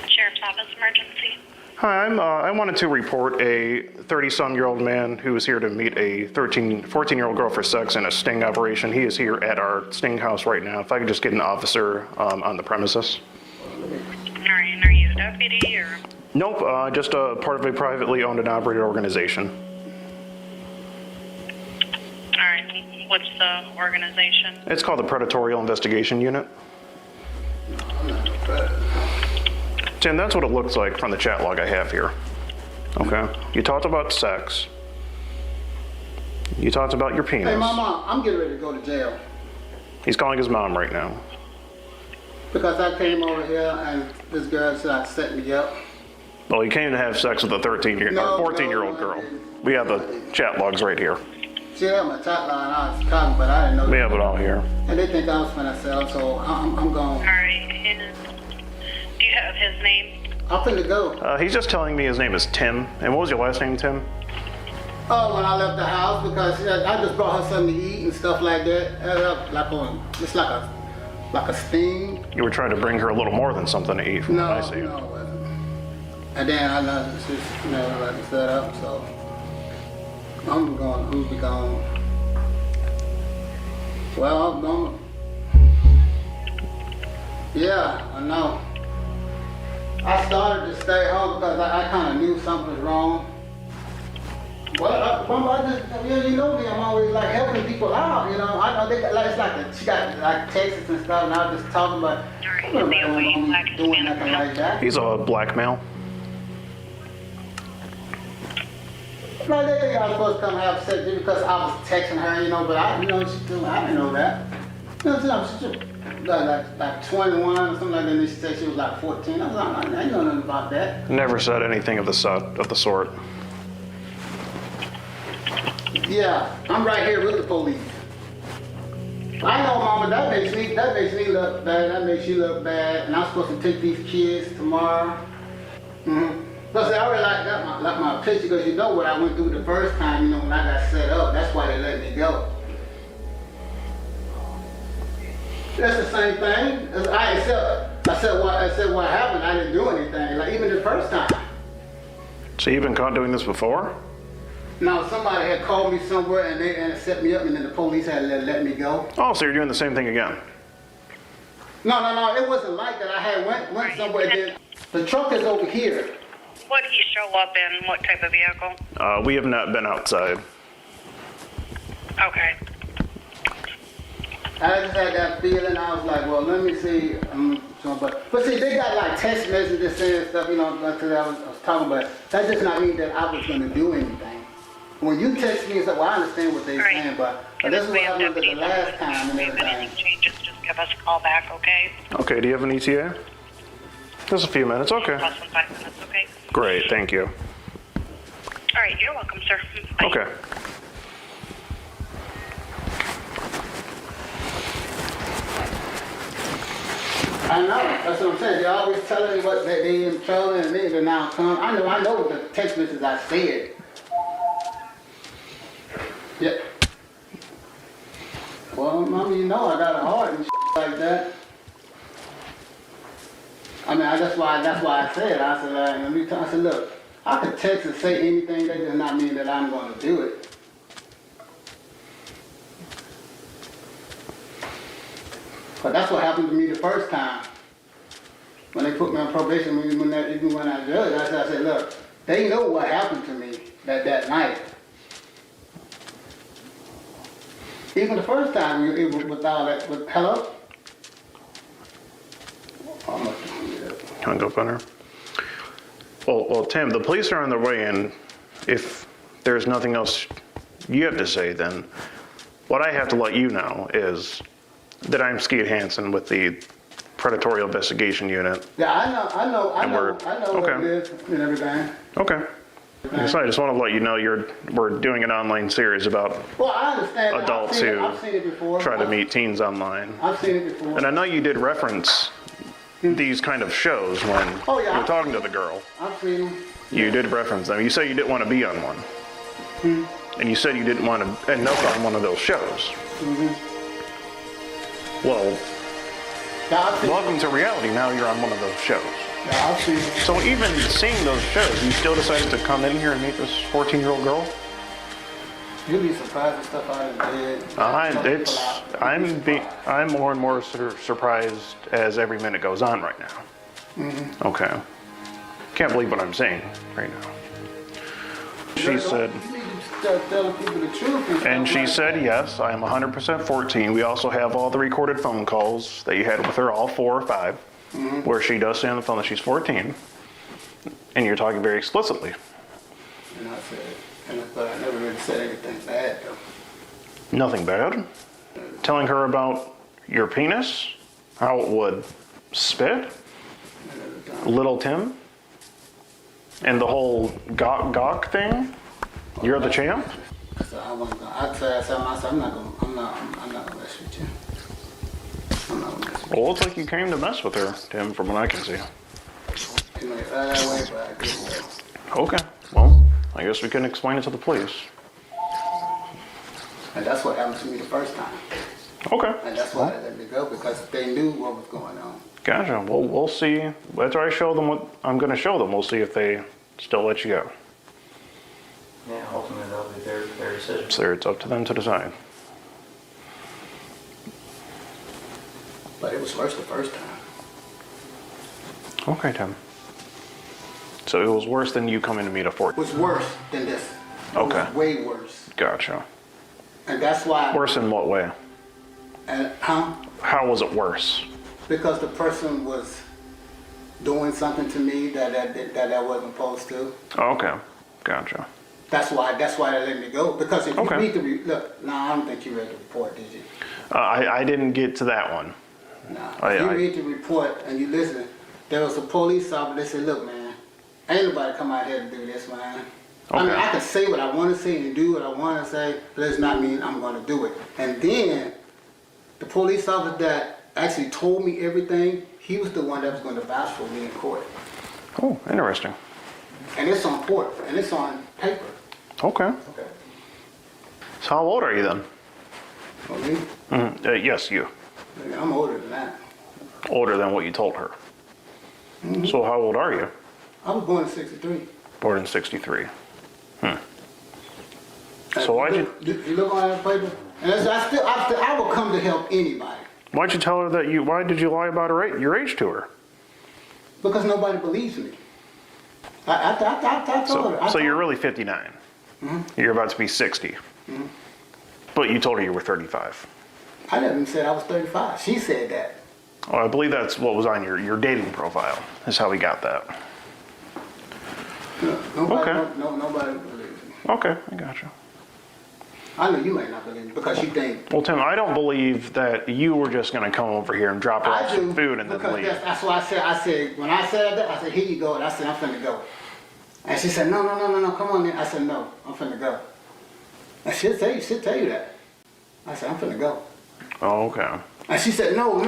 Sheriff's Office emergency. Hi, I wanted to report a 30-some-year-old man who is here to meet a 14-year-old girl for sex in a sting operation. He is here at our sting house right now. If I could just get an officer on the premises. All right, and are you a deputy or? Nope, just a part of a privately owned and operated organization. All right, what's the organization? It's called the Predatorial Investigation Unit. Tim, that's what it looks like from the chat log I have here. Okay. You talked about sex. You talked about your penis. Hey, Mama, I'm getting ready to go to jail. He's calling his mom right now. Because I came over here and this girl said set me up. Well, he came to have sex with a 14-year-old girl. We have the chat logs right here. She had my chat line, I was talking, but I didn't know. We have it all here. And they think I was finna sell, so I'm going. All right, and do you have his name? I'm finna go. He's just telling me his name is Tim. And what was your last name, Tim? Oh, when I left the house, because I just brought her something to eat and stuff like that. It's like a sting. You were trying to bring her a little more than something to eat from what I see. No, it wasn't. And then I learned to like set up, so I'm gonna be gone. Well, I'm going. Yeah, I know. I started to stay home because I kind of knew something was wrong. Well, you know me, I'm always like helping people out, you know. I know they got, like, it's like she got like Texas and stuff, and I was just talking about, I don't know doing nothing like that. He's a black male. No, they think I was supposed to come have sex just because I was texting her, you know, but I didn't know that. You know, she's like 21 or something like that, and she said she was like 14. I was like, I didn't know nothing about that. Never said anything of the sort. Yeah, I'm right here with the police. I know, Mama, that makes me look bad. That makes you look bad. And I'm supposed to take these kids tomorrow. Plus, I already like my picture because you know what I went through the first time. You know when I got set up. That's why they let me go. That's the same thing. I said what happened. I didn't do anything. Like even the first time. So you've been caught doing this before? No, somebody had called me somewhere and they set me up, and then the police had let me go. Oh, so you're doing the same thing again? No, it wasn't like that. I had went somewhere. Then the truck is over here. What did he show up in? What type of vehicle? We have not been outside. Okay. I just had that feeling. I was like, well, let me see. But see, they got like text messages saying stuff, you know, that I was talking about. That does not mean that I was going to do anything. When you text me and stuff, well, I understand what they're saying, but this is what happened the last time and everything. If anything changes, just give us a call back, okay? Okay, do you have an ETA? Just a few minutes, okay. Less than 5 minutes, okay? Great, thank you. All right, you're welcome, sir. Bye. Okay. I know, that's what I'm saying. They're always telling me what they in trouble and they now come. I know what the text messages I said. Yeah. Well, Mommy, you know I got a heart and like that. I mean, that's why I said. I said, I said, look, I could text and say anything. That does not mean that I'm going to do it. But that's what happened to me the first time. When they put me on probation, even when I judged, I said, look, they know what happened to me that night. Even the first time, with all that, hello? Hung up on her. Well, Tim, the police are on their way in. If there's nothing else you have to say, then what I have to let you know is that I'm Skeet Hansen with the Predatorial Investigation Unit. Yeah, I know what it is and everything. Okay. So I just want to let you know we're doing an online series about I understand adults who I've seen it before. try to meet teens online. I've seen it before. And I know you did reference these kind of shows when you were talking to the girl. I've seen them. You did reference them. You said you didn't want to be on one. And you said you didn't want to end up on one of those shows. Well, welcome to reality. Now you're on one of those shows. Yeah, I'll see. So even seeing those shows, you still decided to come in here and meet this 14-year-old girl? You'll be surprised at stuff I done did. I'm more and more surprised as every minute goes on right now. Mm-hmm. Okay. Can't believe what I'm saying right now. She said, You need to start telling people the truth. and she said, yes, I am 100% 14. We also have all the recorded phone calls that you had with her, all 4 or 5, where she does say on the phone that she's 14. And you're talking very explicitly. And I said, but I never really said anything bad though. Nothing bad. Telling her about your penis, how it would spit, Little Tim, and the whole gawk thing. You're the champ. So I wasn't gonna. I said, I'm not gonna mess with you. I'm not gonna mess with you. Well, looks like you came to mess with her, Tim, from what I can see. You know, that way, but I didn't. Okay. Well, I guess we can explain it to the police. And that's what happened to me the first time. Okay. And that's why they let me go, because they knew what was going on. Gotcha. Well, we'll see. After I show them what I'm going to show them, we'll see if they still let you go. Yeah, ultimately that'll be their decision. So it's up to them to decide. But it was worse the first time. Okay, Tim. So it was worse than you coming to meet a 14. It was worse than this. Okay. It was way worse. Gotcha. And that's why. Worse in what way? Huh? How was it worse? Because the person was doing something to me that I wasn't supposed to. Okay. Gotcha. That's why they let me go. Because if you Okay. read the look, I don't think you read the report, did you? I didn't get to that one. If you read the report and you listen, there was a police officer that said, look, man, ain't nobody come out here to do this, man. I mean, I can say what I want to say and do what I want to say, but it does not mean I'm going to do it. And then the police officer that actually told me everything, he was the one that was going to vouch for me in court. Oh, interesting. And it's on court, and it's on paper. Okay. Okay. So how old are you then? For me, Yes, you. I'm older than that. Older than what you told her. Mm-hmm. So how old are you? I was born in '63. Born in '63. So why'd you look on that paper? And I will come to help anybody. why'd you tell her that why did you lie about your age to her? Because nobody believes me. I told her. So you're really 59. Mm-hmm. You're about to be 60. Mm-hmm. But you told her you were 35. I never even said I was 35. She said that. Oh, I believe that's what was on your dating profile. Is how we got that. Nobody, Okay. Nobody believes me. Okay, I gotcha. I know you might not believe me because you think. Well, Tim, I don't believe that you were just going to come over here and drop her off some food and then leave. That's why I said, when I said that, I said, here you go. And I said, I'm finna go. And she said, no, come on in. I said, no, I'm finna go. And she'll tell you that. I said, I'm finna go. Oh, okay. And she said, no,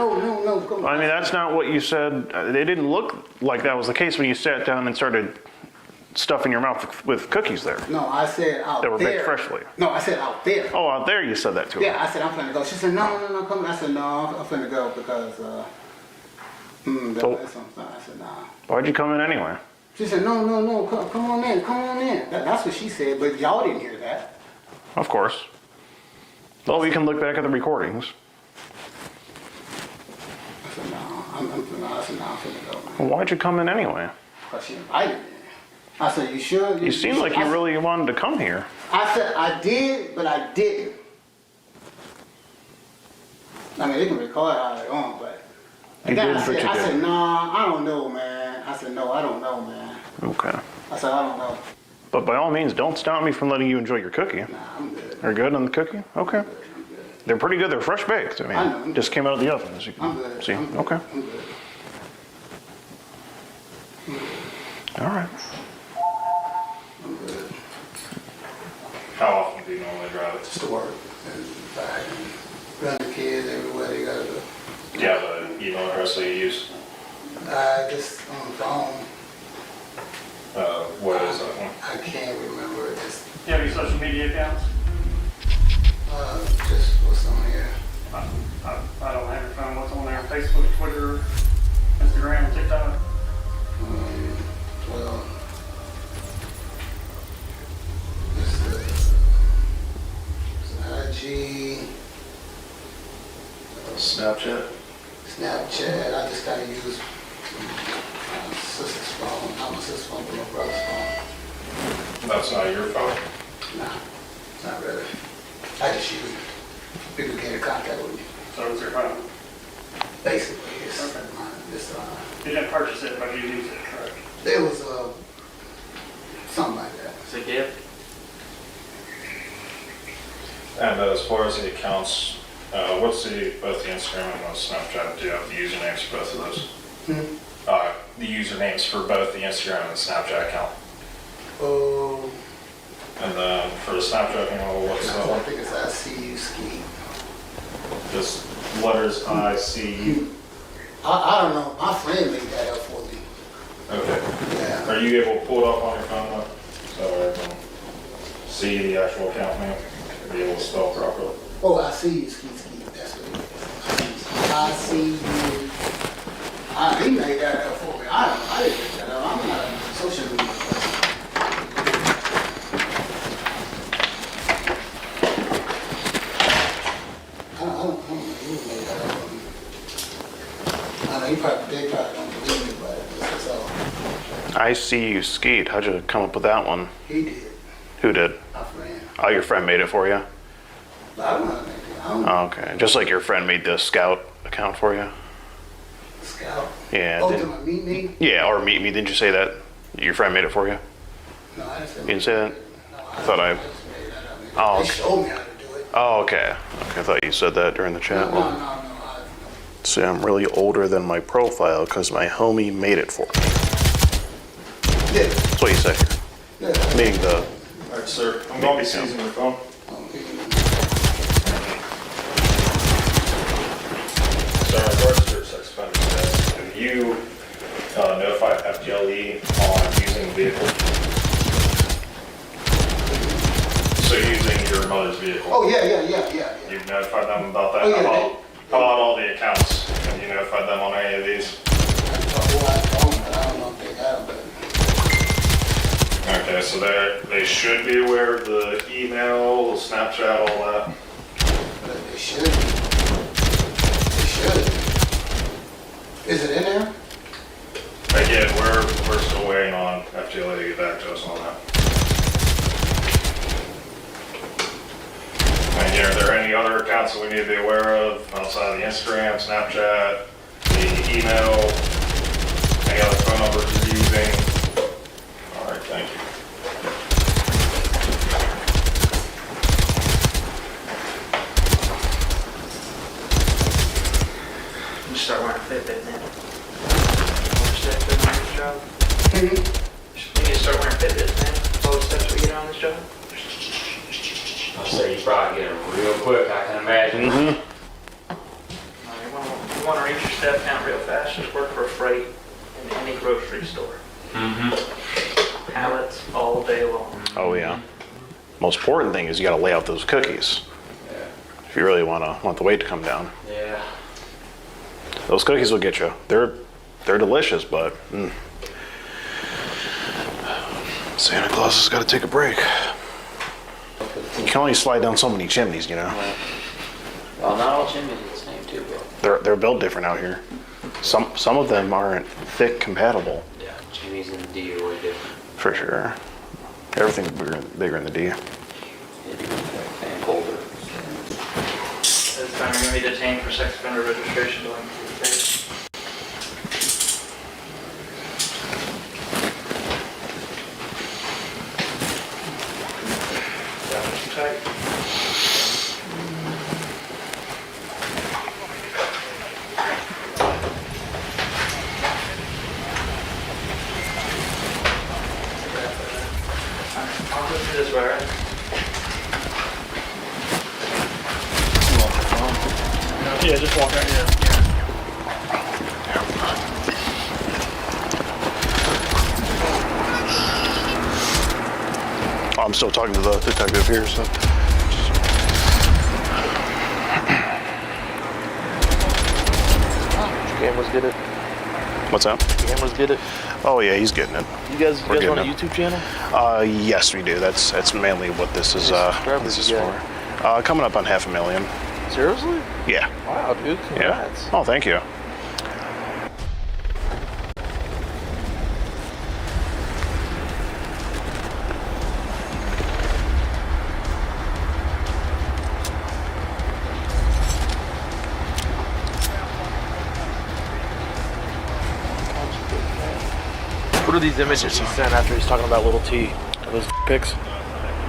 come on. I mean, that's not what you said. It didn't look like that was the case when you sat down and started stuffing your mouth with cookies there. No, I said out that were there. baked freshly. No, I said out there. Oh, out there you said that to her. Yeah, I said, I'm finna go. She said, no, come on. I said, no, I'm finna go because, that's something. I said, nah. Why'd you come in anyway? She said, no, come on in. That's what she said, but y'all didn't hear that. Of course. Well, we can look back at the recordings. I said, no, I'm finna go, man. Well, why'd you come in anyway? Because she invited me. I said, you sure? You seemed like you really wanted to come here. I said, I did, but I didn't. I mean, they can record how they want, but. You did, I but you said, didn't. nah, I don't know, man. I said, no, I don't know, man. Okay. I said, I don't know. But by all means, don't stop me from letting you enjoy your cookie. Nah, I'm good. Are you good on the cookie? Okay. I'm good. They're pretty good. They're fresh baked. I mean, I know. just came out of the oven, as you can I'm good. see. I'm good. Okay. I'm good. All right. I'm good. How often do you normally drive it? Just to work and back and run the kids everywhere they gotta go. Yeah, the email address that you use. Just on the phone. What is that one? I can't remember it. You have any social media accounts? Just what's on here. I don't have your phone. What's on there? Facebook, Twitter, Instagram, TikTok? Well, it's IG, Snapchat. Snapchat. I just gotta use my sister's phone. Not my sister's phone, but my brother's phone. That's not your phone? Nah, not really. I just use it. People get in contact with me. So it's your phone? Basically, it's Okay. it's You didn't purchase it, but you used it, correct? there was something like that. It's a gift. And as far as the accounts, what's both the Instagram and the Snapchat? Do you have the usernames for both of those? The usernames for both the Instagram and the Snapchat account. Oh. And then for the Snapchat account, what's I think it's ICU ski. Just letters ICU. I don't know. My friend made that up for me. Okay. Yeah. Are you able to pull it up on your phone so I can see the actual account name and be able to spell properly? Oh, ICU ski. That's what it is. ICU. He made that up for me. I didn't make that up. I'm not a social media person. I don't know who made that up for me. I know they probably don't believe me, but that's all. I see you skied. How'd you come up with that one? He did. Who did? My friend. Oh, your friend made it for you? But I don't know how to make it. I don't know. Oh, okay. Just like your friend made the Scout account for you? Scout. Yeah. Oh, to my meet me? Yeah, or Meet Me. Didn't you say that? Your friend made it for you? No, I didn't say You didn't say that? No, I thought I... just made that up. Oh, They okay. showed me how to do it. Oh, okay. Okay, I thought you said that during the chat. No. See, I'm really older than my profile because my homie made it for me. Yeah. That's what you said here. Yeah. Meaning the... All right, sir. I'm going to be seizing your phone. So in regards to your sex offender status, have you notified FDLE on using the vehicle? So using your mother's vehicle? Oh, yeah. You've notified them about that? Oh, yeah, How about all the accounts? Have you notified them on any of these? I don't know if they have, but Okay, so they should be aware of the email, the Snapchat, all that. they should. They should. Is it in there? Again, we're still waiting on FDLE to get back to us on that. And are there any other accounts that we need to be aware of outside of the Instagram, Snapchat, the email, any other phone numbers you're using? All right, thank you. You start wearing Fitbit now. Steps in on this job. You need to start wearing Fitbits, man. All the steps we get on this job. I'll say you probably get them real quick, I can imagine. You want to reach your step count real fast, just work for a freight in any grocery store. Pallets all day long. Oh yeah. Most important thing is you got to lay out those cookies. If you really want the weight to come down. Yeah. Those cookies will get you. They're delicious, but Santa Claus has got to take a break. You can only slide down so many chimneys, you know. Well, not all chimneys are the same too, bro. They're built different out here. Some of them aren't thick compatible. Yeah, chimneys and the D are way different. For sure. Everything's bigger in the D. And colder. This time you're going to be detained for sex offender registration going through the case. Tight. I'll go through this way, right? Yeah, just walk right here. I'm still talking to the detective here, so. Cameras get it. What's up? Cameras get it. Oh yeah, he's getting it. You guys run a getting it. YouTube channel? Yes, we do. That's mainly what this is. This is for. Coming up on 500,000. Seriously? Yeah. Wow, dude. Congrats. Yeah. Oh, thank you. What are these images he sent after he's talking about Little T? Are those pics?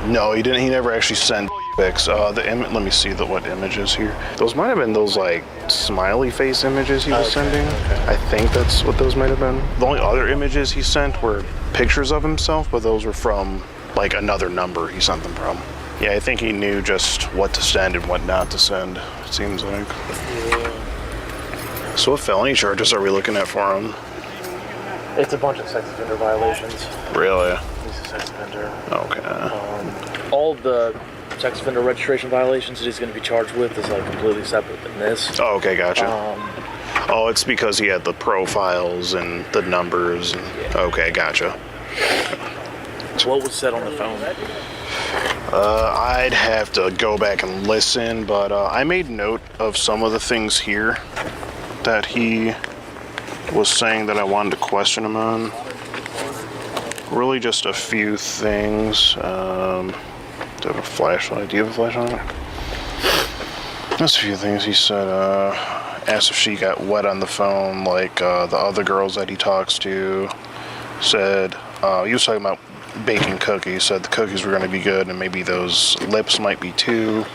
No, he didn't. He never actually sent pics. Let me see what images here. Those might have been those like smiley face images he was sending. Okay. I think that's what those might have been. The only other images he sent were pictures of himself, but those were from like another number he sent them from. Yeah, I think he knew just what to send and what not to send, it seems like. Yeah. So what felony charges are we looking at for him? It's a bunch of sex offender violations. Really? He's a sex offender. Okay. All of the sex offender registration violations that he's going to be charged with is like completely separate than this. Oh, okay, gotcha. Oh, it's because he had the profiles and the numbers. And, yeah. Okay, gotcha. What was said on the phone? I'd have to go back and listen, but I made note of some of the things here that he was saying that I wanted to question him on. Really just a few things. Do I have a flashlight? Do you have a flashlight? Just a few things. He said, asked if she got wet on the phone like the other girls that he talks to. Said, he was talking about baking cookies. Said the cookies were going to be good and maybe those lips might be too.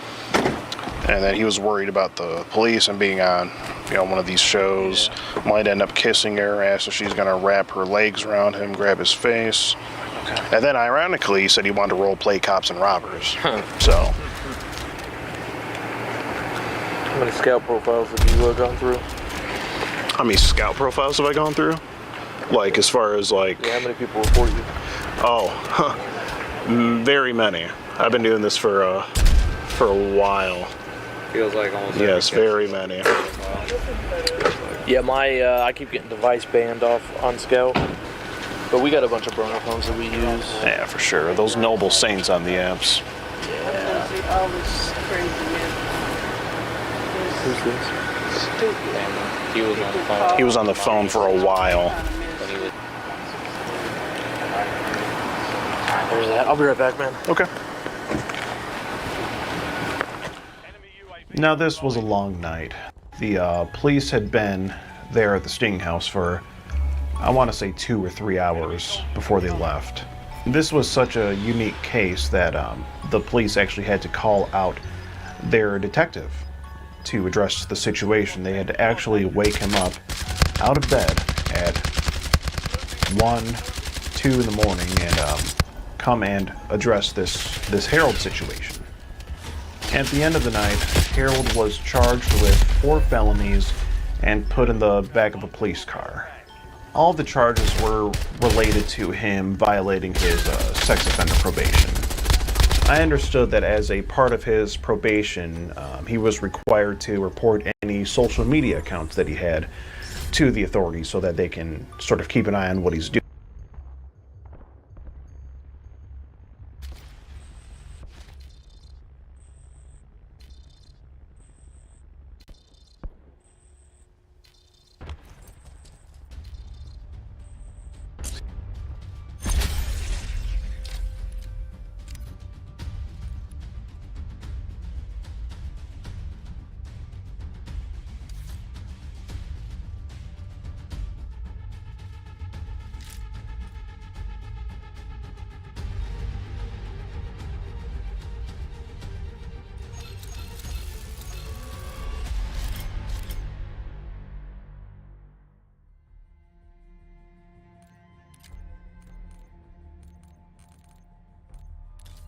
And that he was worried about the police and being on, one of these shows. Might end up kissing her, asked if she's gonna wrap her legs around him, grab his face. Okay. And then ironically, he said he wanted to role play cops and robbers. So. How many scout profiles have you gone through? How many scout profiles have I gone through? Like, as far as like... Yeah, how many people report you? Oh, very many. I've been doing this for a while. Feels like almost. Yes, very many. Yeah, I keep getting device banned off on Scout, but we got a bunch of burner phones that we use. Yeah, for sure. Those noble saints on the apps. Yeah. All this crazy man. Who's this? Stupid. He was on the phone. He was on the phone for a while. There's that. I'll be right back, man. Okay. Now, this was a long night. The police had been there at the Sting House for, I want to say, 2 or 3 hours before they left. This was such a unique case that the police actually had to call out their detective to address the situation. They had to actually wake him up out of bed at 1, 2 in the morning and come and address this Harold situation. At the end of the night, Harold was charged with 4 felonies and put in the back of a police car. All the charges were related to him violating his sex offender probation. I understood that as a part of his probation, he was required to report any social media accounts that he had to the authorities so that they can sort of keep an eye on what he's